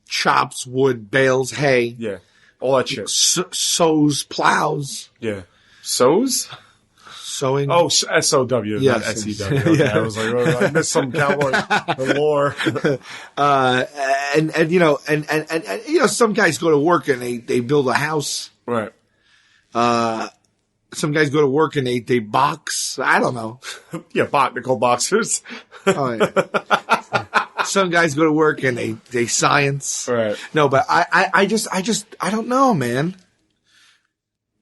Chops wood, bales hay. Yeah. All that shit. Sows, plows. Yeah. Sows? Sowing. Oh, S-O-W, yes. not S-E-W. Okay. Yeah. I was like, oh, I missed some cowboy lore. And you know, some guys go to work and they build a house. Right. Some guys go to work and they box. I don't know. Yeah, they're called boxers. Oh, yeah. Some guys go to work and they science. Right. No, but I don't know, man.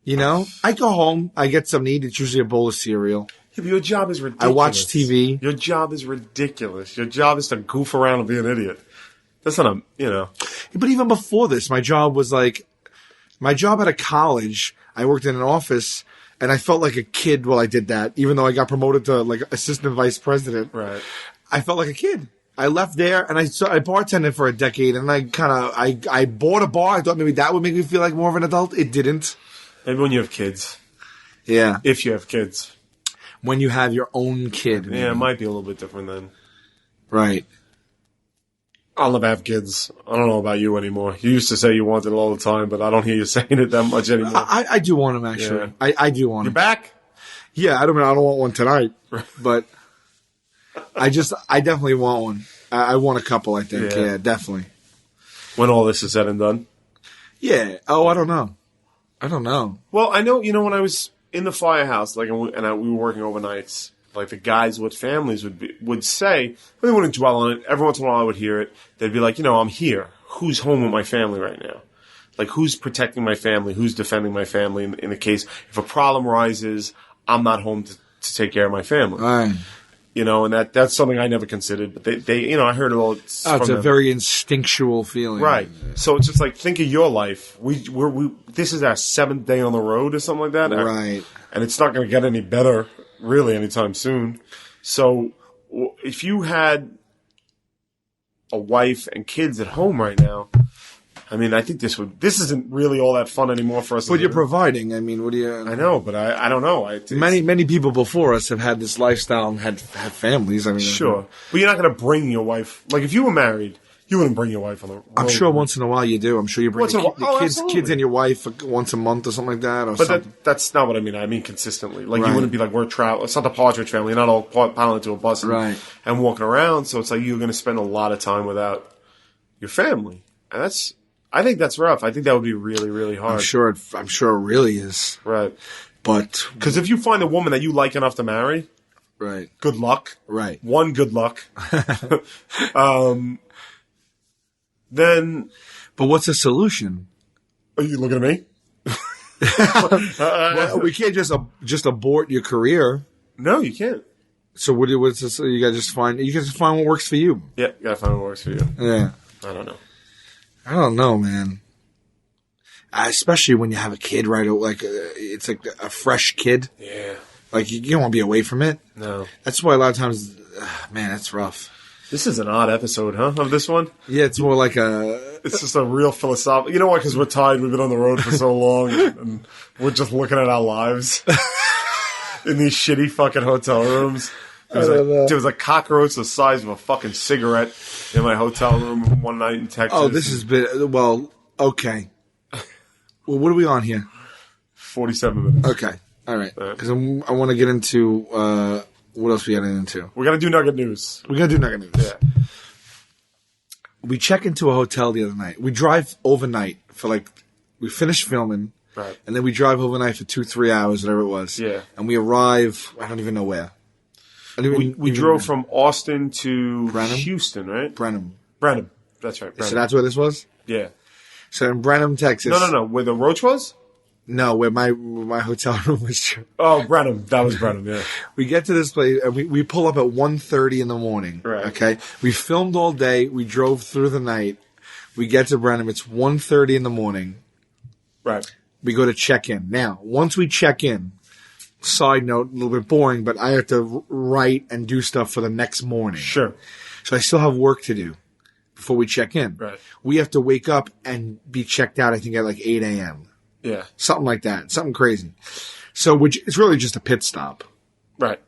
You know, I go home, I get something to eat. It's usually a bowl of cereal. Yeah, but your job is ridiculous. I watch TV. Your job is ridiculous. Your job is to goof around and be an idiot. That's not But even before this, my job at a college, I worked in an office, and I felt like a kid while I did that, even though I got promoted to like assistant vice president. Right. I felt like a kid. I left there and I bartended for a decade, and I bought a bar. I thought maybe that would make me feel like more of an adult. It didn't. Maybe when you have kids. Yeah. If you have kids. When you have your own kid. Maybe. Yeah, it might be a little bit different then. Right. I'll never have kids. I don't know about you anymore. You used to say you wanted it all the time, but I don't hear you saying it that much anymore. I do want them, actually. Yeah. I do want them. You're back? Yeah, I don't want one tonight, but I definitely want one. I want a couple, I think. Yeah, definitely. When all this is said and done? Yeah. Oh, I don't know. Well, I know, when I was in the firehouse, we were working overnights, like the guys with families would say, they wouldn't dwell on it. Every once in a while I would hear it. They'd be like, I'm here. Who's home with my family right now? Like, who's protecting my family? Who's defending my family in the case if a problem rises, I'm not home to take care of my family. Right. And that's something I never considered. But they I heard it all. It's a very instinctual feeling. Right. So it's just like, think of your life. This is our 7th day on the road or something like that. Right. And it's not going to get any better, really, anytime soon. So if you had a wife and kids at home right now, I mean, I think this isn't really all that fun anymore for us. But you're providing. I mean, what do you... I know, but I don't know. Many people before us have had this lifestyle and had families. I mean, sure. But you're not going to bring your wife... Like, if you were married, you wouldn't bring your wife on the road. I'm sure once in a while you do. I'm sure you bring the kids and your wife something a month or something like that. But that's not what I mean. I mean consistently. Like, you wouldn't be like, we're traveling. It's not the Partridge Family. You're not all piling into a bus and walking around. So it's like you're going to spend a lot of time without your family. And I think that's rough. I think that would be really, really hard. I'm sure it really is. Right. But... Because if you find a woman that you like enough to marry... Right. Good luck. Right. One, good luck. Then... But what's the solution? Are you looking at me? Well, we can't just abort your career. No, you can't. So what's this? You gotta just find what works for you. Yeah, you gotta find what works for you. Yeah. I don't know, man. Especially when you have a kid, right? Like it's like a fresh kid. Yeah. Like you don't want to be away from it. No. That's why a lot of times, man, that's rough. This is an odd episode, huh? Of this one? Yeah, it's more like It's just a real philosophical... You know why? Because we're tired. We've been on the road for so long, and we're just looking at our lives in these shitty fucking hotel rooms. There was a cockroach the size of a fucking cigarette in my hotel room one night in Texas. Oh, this has been... Well, okay. Well, what are we on here? 47 minutes. Okay. All right. Because I want to get into... what else we got into? We're going to do Nugget News. Yeah. We check into a hotel the other night. We drive overnight for we finish filming. Right. And then we drive overnight for 2-3 hours, whatever it was. Yeah. And we arrive, I don't even know where. We drove from Austin to Brenham? Houston, right? Brenham. That's right. Brenham. So that's where this was? Yeah. So in Brenham, Texas. No. Where the roach was? No, where my hotel room was. Oh, Brenham. That was Brenham, yeah. We get to this place, and we pull up at 1:30 in the morning. Right. Okay? We filmed all day. We drove through the night. We get to Brenham. It's 1:30 in the morning. Right. We go to check in. Now, once we check in, side note, a little bit boring, but I have to write and do stuff for the next morning. Sure. So I still have work to do before we check in. Right. We have to wake up and be checked out, I think, at 8 a.m. Yeah. Something like that. Something crazy. So, which it's really just a pit stop. Right.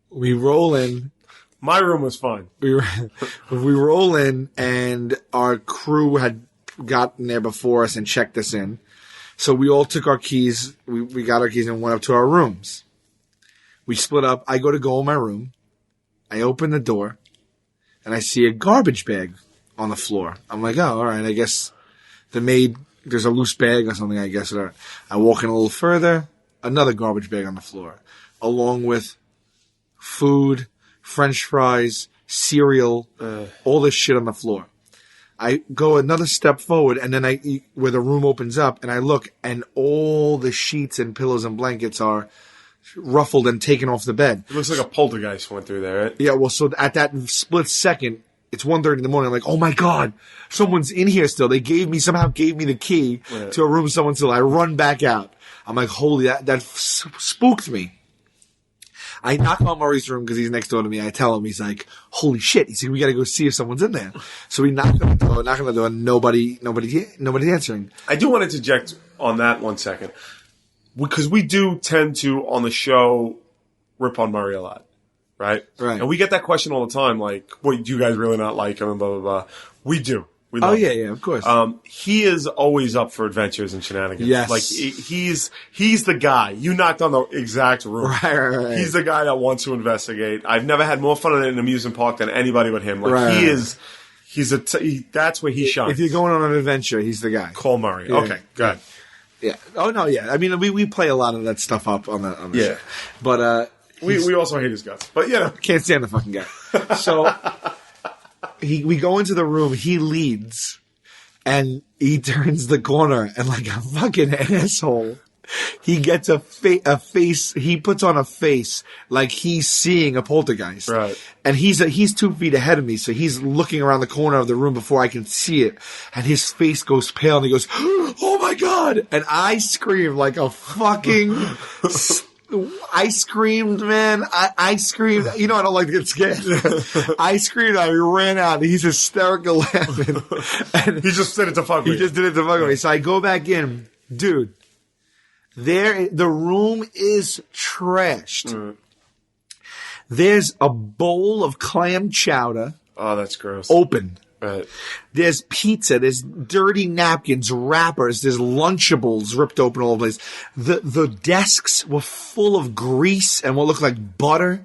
We roll in. My room was fine. We roll in, and our crew had gotten there before us and checked us in. So we all took our keys. We got our keys and went up to our rooms. We split up. I go in my room. I open the door, and I see a garbage bag on the floor. I'm like, oh, all right. I guess there's a loose bag or something, I guess. I walk in a little further, another garbage bag on the floor, along with food, French fries, cereal, all this shit on the floor. I go another step forward, and then where the room opens up, and I look, and all the sheets and pillows and blankets are ruffled and taken off the bed. It looks like a poltergeist went through there, right? Yeah, well, so at that split second, it's 1:30 in the morning. I'm like, oh my God, someone's in here still. They somehow gave me the key to a room someone's still. I run back out. I'm like, holy, that spooked me. I knock on Murray's room because he's next door to me. I tell him, he's like, holy shit. He said, we got to go see if someone's in there. So we knock on the door, and nobody's answering. I do want to interject on that 1 second. Because we do tend to, on the show, rip on Murray a lot. Right? Right. And we get that question all the time, like, what, do you guys really not like him, and blah, blah, blah. We do. We love him. Yeah, of course. He is always up for adventures and shenanigans. Yes. Like, he's the guy. You knocked on the exact room. Right. He's the guy that wants to investigate. I've never had more fun in an amusement park than anybody but him. Like, that's where he shines. If you're going on an adventure, he's the guy. Call Murray. Yeah. Okay, good. Yeah. Oh, no, yeah. I mean, we play a lot of that stuff up on the Yeah. show. But, we also hate his guts. But, can't stand the fucking guy. So, we go into the room, he leads, and he turns the corner, and like a fucking asshole, he gets a face, he puts on a face like he's seeing a poltergeist. Right. And he's 2 feet ahead of me, so he's looking around the corner of the room before I can see it, and his face goes pale, and he goes, oh my God! And I scream like a fucking... I screamed, man. I screamed. You know, I don't like to get scared. I screamed. I ran out. He's hysterical laughing. And he just did it to fuck with me. He just did it to fuck with me. So I go back in. Dude, the room is trashed. Mm. There's a bowl of clam chowder. Oh, that's gross. Open. Right. There's pizza, there's dirty napkins, wrappers, there's Lunchables ripped open all over the place. The desks were full of grease and what looked like butter.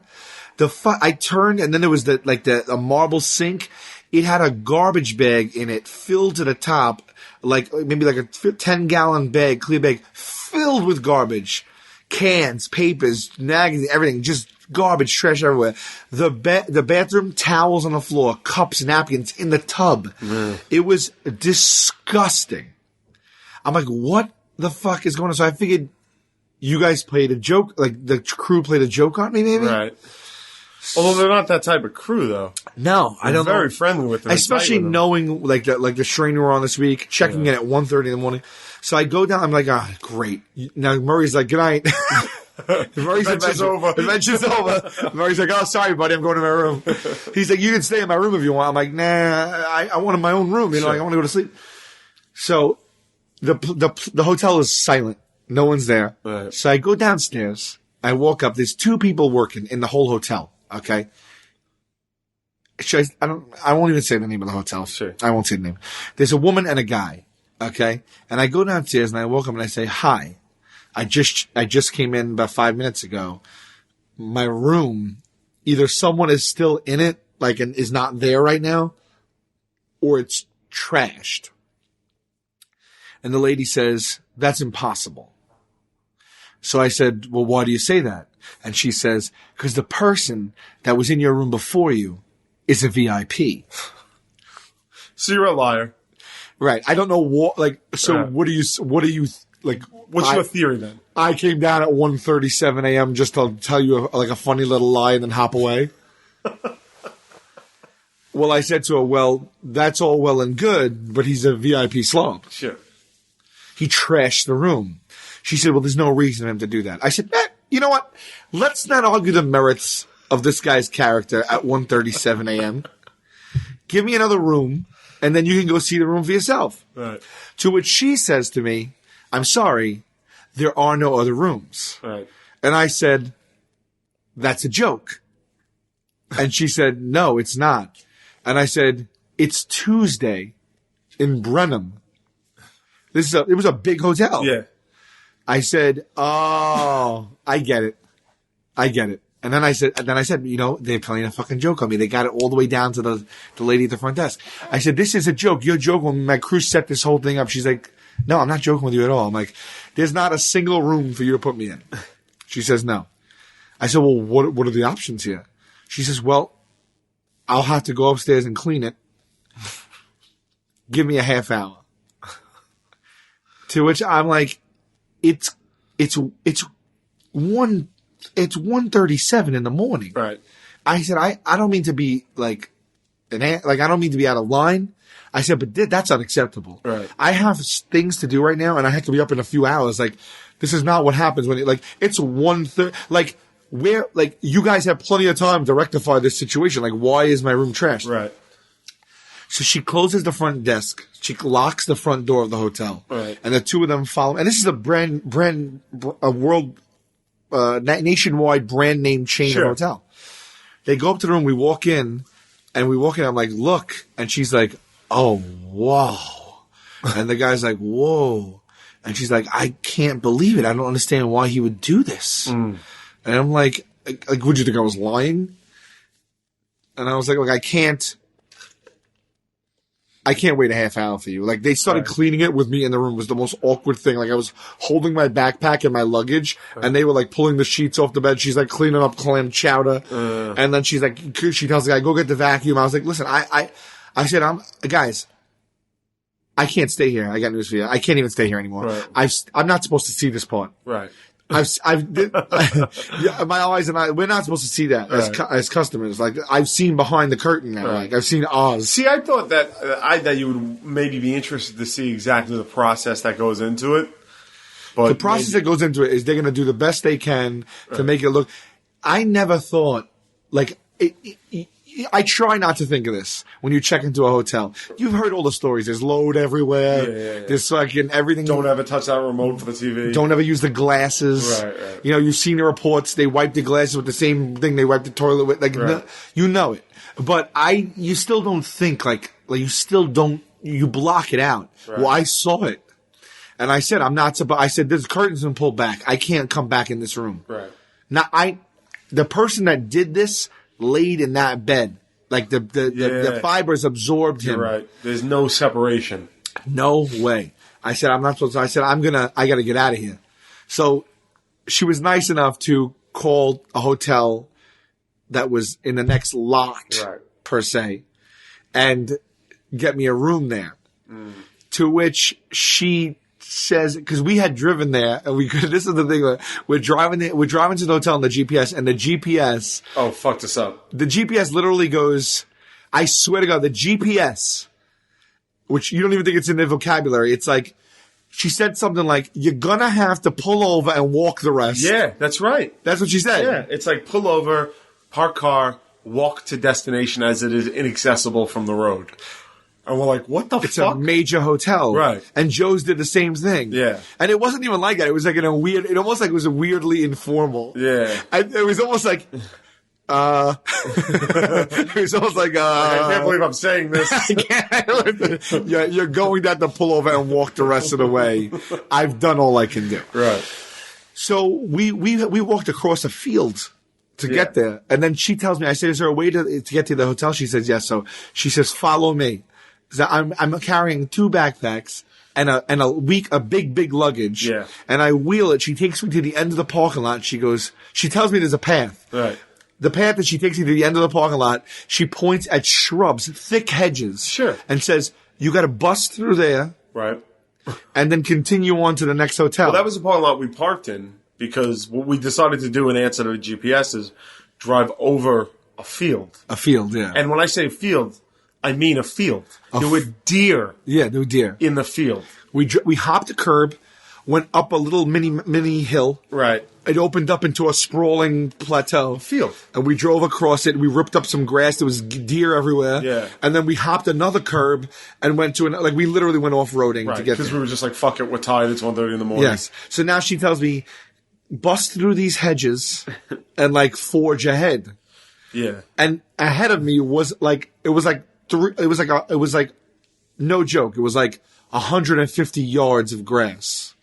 I turned, and then there was a marble sink. It had a garbage bag in it filled to the top, maybe like a 10-gallon bag, clear bag, filled with garbage. Cans, papers, magazines, everything, just garbage, trash everywhere. The bathroom towels on the floor, cups, napkins in the tub. Mm. It was disgusting. I'm like, what the fuck is going on? So I figured you guys played a joke, like the crew played a joke on me, maybe? Right. Although they're not that type of crew, though. No, I don't know. Very friendly with them. Especially knowing, like the strain we were on this week, checking in at 1:30 in the morning. So I go down, I'm like, great. Now Murray's like, good night. Adventure's over. Adventure's over. Murray's like, oh, sorry, buddy, I'm going to my room. He's like, you can stay in my room if you want. I'm like, nah, I want my own room. You know, like, I want to go to sleep. So the hotel is silent. No one's there. Right. So I go downstairs. I walk up. There's 2 people working in the whole hotel. Okay. I won't even say the name of the hotel. Sure. I won't say the name. There's a woman and a guy. Okay. And I go downstairs and I walk up and I say, hi. I just came in about 5 minutes ago. My room, either someone is still in it, like, and is not there right now, or it's trashed. And the lady says, that's impossible. So I said, well, why do you say that? And she says, because the person that was in your room before you is a VIP. So you're a liar. Right. I don't know what, like, so what do you, like, what's your theory then? I came down at 1:37 a.m. just to tell you a funny little lie and then hop away. Well, I said to her, well, that's all well and good, but he's a VIP slob. Sure. He trashed the room. She said, well, there's no reason for him to do that. I said, you know what? Let's not argue the merits of this guy's character at 1:37 a.m. Give me another room, and then you can go see the room for yourself. Right. To which she says to me, I'm sorry, there are no other rooms. Right. And I said, that's a joke. And she said, no, it's not. And I said, it's Tuesday in Brenham. It was a big hotel. Yeah. I said, oh, I get it. And then I said, you know, they're playing a fucking joke on me. They got it all the way down to the lady at the front desk. I said, this is a joke. You're joking. When my crew set this whole thing up, she's like, no, I'm not joking with you at all. I'm like, there's not a single room for you to put me in. She says, no. I said, well, what are the options here? She says, well, I'll have to go upstairs and clean it. Give me a half hour. To which I'm like, it's 1:37 in the morning. Right. I said, I don't mean to be like I don't mean to be out of line. I said, but that's unacceptable. Right. I have things to do right now, and I have to be up in a few hours. Like, this is not what happens when it's 1:30. Like, where, like, you guys have plenty of time to rectify this situation. Like, why is my room trashed? Right. So she closes the front desk. She locks the front door of the hotel. Right. And the two of them follow. And this is a nationwide brand name chain of hotel. They go up to the room. We walk in. I'm like, look. And she's like, oh, wow. And the guy's like, whoa. And she's like, I can't believe it. I don't understand why he would do this. And I'm like, would you think I was lying? And I was like, look, I can't wait a half hour for you. Like, they started cleaning it with me in the room. It was the most awkward thing. Like, I was holding my backpack and my luggage, and they were, like, pulling the sheets off the bed. She's, like, cleaning up clam chowder. And then she's like, she tells the guy, go get the vacuum. I was like, listen, I said, guys, I can't stay here. I got news for you. I can't even stay here anymore. Right. I'm not supposed to see this part. Right. My eyes and we're not supposed to see that as customers. Like, I've seen behind the curtain now. Like, I've seen Oz. See, I thought that you would maybe be interested to see exactly the process that goes into it. But the process that goes into it is they're going to do the best they can to make it look. I never thought, like, I try not to think of this when you check into a hotel. You've heard all the stories. There's load everywhere. Yeah. There's fucking everything. Don't ever touch that remote for the TV. Don't ever use the glasses. Right. You know, you've seen the reports. They wipe the glasses with the same thing they wipe the toilet with. Like, you know it. But you still don't think you block it out. Right. Well, I saw it. And I said, I said, this curtain's been pulled back. I can't come back in this room. Right. Now, the person that did this laid in that bed. Like, the fibers absorbed him. You're right. There's no separation. No way. I said, I'm not supposed to. I said, I got to get out of here. So she was nice enough to call a hotel that was in the next lot, per se, and get me a room there. To which she says, because we had driven there, and this is the thing, we're driving to the hotel on the GPS, and the GPS... Oh, fucked us up. The GPS literally goes, I swear to God, the GPS, which you don't even think it's in the vocabulary, it's like, she said something like, you're gonna have to pull over and walk the rest. Yeah, that's right. That's what she said. Yeah, it's like pull over, park car, walk to destination as it is inaccessible from the road. And we're like, what the fuck? It's a major hotel. Right. And Joe's did the same thing. Yeah. And it wasn't even like that. It was like it almost like it was weirdly informal. Yeah. It was almost like, it was almost like, I can't believe I'm saying this. You're going to have to pull over and walk the rest of the way. I've done all I can do. Right. So we walked across a field to get there. And then she tells me, I said, is there a way to get to the hotel? She says, yes. So she says, follow me. I'm carrying 2 backpacks and a big luggage. Yeah. And I wheel it. She takes me to the end of the parking lot. She tells me there's a path. Right. The path that she takes me to the end of the parking lot, she points at shrubs, thick hedges. Sure. And says, you got to bust through there. Right. And then continue on to the next hotel. Well, that was the parking lot we parked in because what we decided to do in answer to the GPS is drive over a field. A field, yeah. And when I say field, I mean a field. There were deer. Yeah, there were deer in the field. We hopped a curb, went up a little mini hill. Right. It opened up into a sprawling plateau. Field. And we drove across it. We ripped up some grass. There was deer everywhere. Yeah. And then we hopped another curb and went to we literally went off-roading to get there. Because we were just like, fuck it, we're tired. It's 1:30 in the morning. Yes. So now she tells me, bust through these hedges and forge ahead. Yeah. And ahead of me was no joke. It was 150 yards of grass.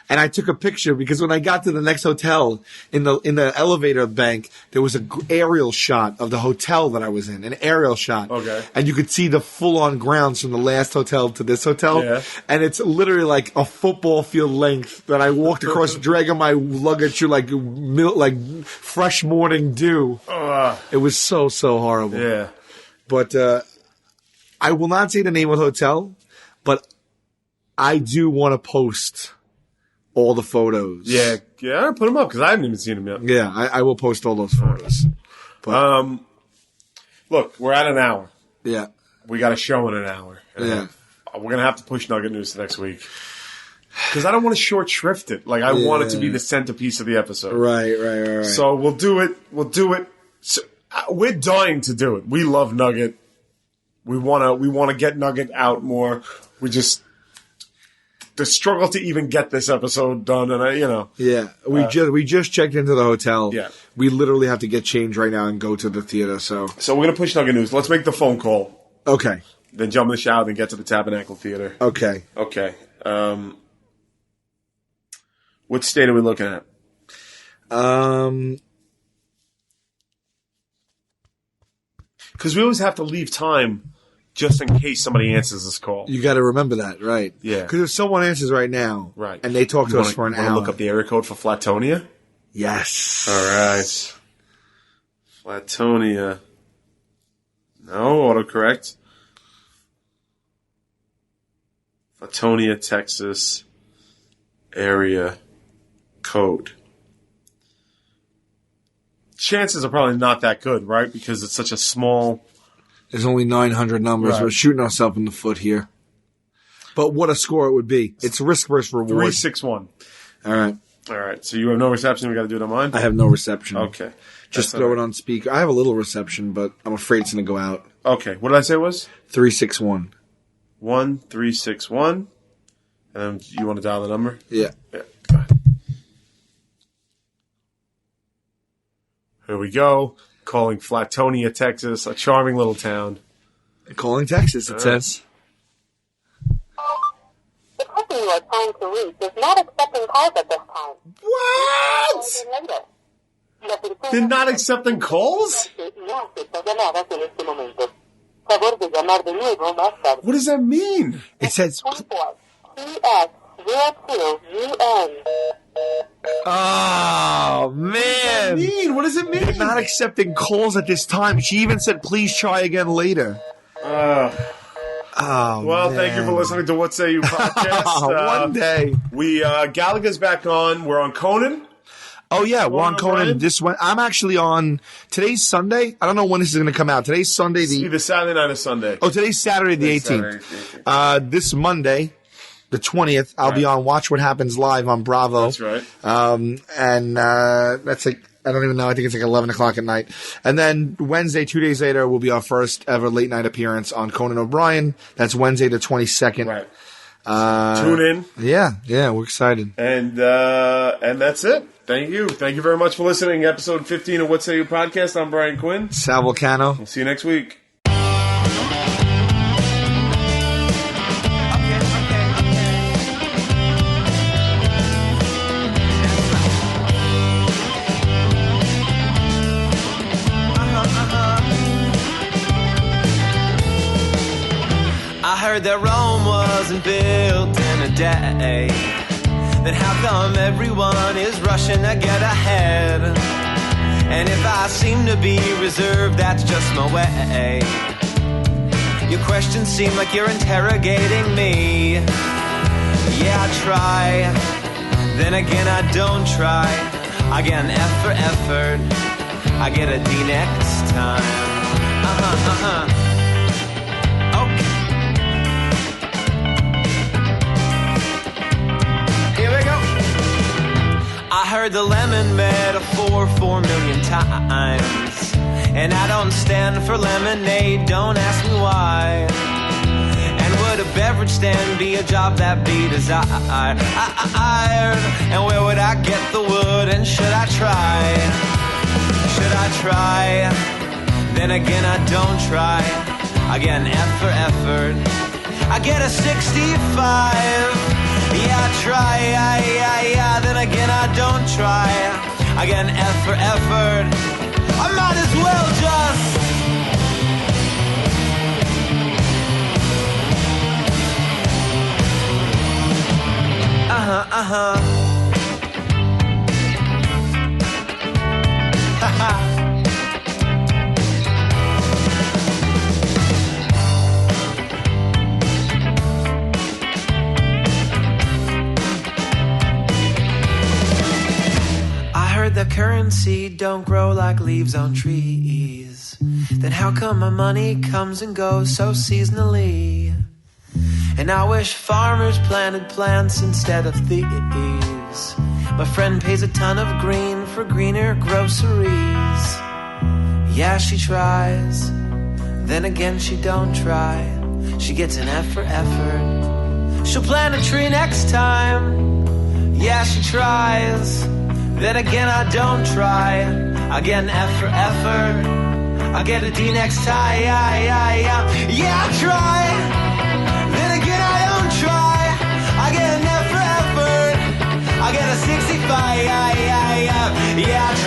And I took a picture because when I got to the next hotel in the elevator bank, there was an aerial shot of the hotel that I was in, an aerial shot. Okay. And you could see the full on grounds from the last hotel to this hotel. Yeah. And it's literally like a football field length that I walked across, dragging my luggage through like fresh morning dew. It was so horrible. Yeah. But, I will not say the name of the hotel, but I do want to post all the photos. Yeah, put them up because I haven't even seen them yet. Yeah, I will post all those photos. But, look, we're at an hour. Yeah. We got a show in an hour. Yeah. We're going to have to push Nugget News next week. Because I don't want to short shrift it. Like, I want it to be the centerpiece of the episode. Right. So we'll do it. So, we're dying to do it. We love Nugget. We want to get Nugget out more. We just the struggle to even get this episode done, and we just checked into the hotel. Yeah, we literally have to get changed right now and go to the theater. So we're gonna push Nugget News. Let's make the phone call. Okay. Then jump in the shower, then get to the Tabernacle Theater. Okay. What state are we looking at? Because we always have to leave time just in case somebody answers this call. You got to remember that, right? Yeah. Because if someone answers right now, right, and they talk to us for an hour, look up the area code for Flatonia. Yes. All right. Flatonia. No, autocorrect. Flatonia, Texas. Area code. Chances are probably not that good, right? Because it's such a small... There's only 900 numbers. Right. We're shooting ourselves in the foot here. But what a score it would be. It's risk versus reward. 361. All right. So you have no reception. We got to do it on mine? I have no reception. Okay. Just throw it on speaker. I have a little reception, but I'm afraid it's going to go out. Okay. What did I say it was? 361. 1361. And you want to dial the number? Yeah. Go ahead. Here we go. Calling Flatonia, Texas, a charming little town. Calling Texas, it says. The person you are trying to reach is not accepting calls at this time. What? They're not accepting calls? What does that mean? It says... TX02UN. Oh, man. What does it mean? They're not accepting calls at this time. She even said, please try again later. Well, man. Thank you for listening to What Say You podcast. One day. Gallagher's back on. We're on Conan. Oh, yeah, we're on Conan. I'm actually on, today's Sunday. I don't know when this is going to come out. Today's Sunday. It's either Saturday night or Sunday. Oh, today's Saturday the 18th. This Monday, the 20th, I'll be on Watch What Happens Live on Bravo. That's right. That's like, I don't even know. I think it's like 11 o'clock at night. And then Wednesday, 2 days later, will be our first ever late night appearance on Conan O'Brien. That's Wednesday the 22nd. Right. Tune in. Yeah, we're excited. And that's it. Thank you. Thank you very much for listening. Episode 15 of What Say You podcast. I'm Brian Quinn. Sal Volcano. We'll see you next week. I heard that Rome wasn't built in a day. Then how come everyone is rushing to get ahead? And if I seem to be reserved, that's just my way. Your questions seem like you're interrogating me. Yeah, I try. Then again, I don't try. I get an F for effort. I get a D next time. Okay. I heard the lemon metaphor 4 million times, and I don't stand for lemonade, don't ask me why. And would a beverage stand be a job that be desired? And where would I get the wood, and should I try? Should I try? Then again, I don't try. I get an F for effort. I get a 65. Yeah, I try, yeah, then again I don't try. I get an F for effort. I might as well just haha. The currency don't grow like leaves on trees. Then how come my money comes and goes so seasonally? And I wish farmers planted plants instead of thieves. My friend pays a ton of green for greener groceries. Yeah, she tries, then again she don't try. She gets an F for effort. She'll plant a tree next time. Yeah, she tries, then again I don't try. I get an F for effort. I get a D next time. Yeah, I try, then again I don't try. I get an F for effort. I get a 65. Yeah, I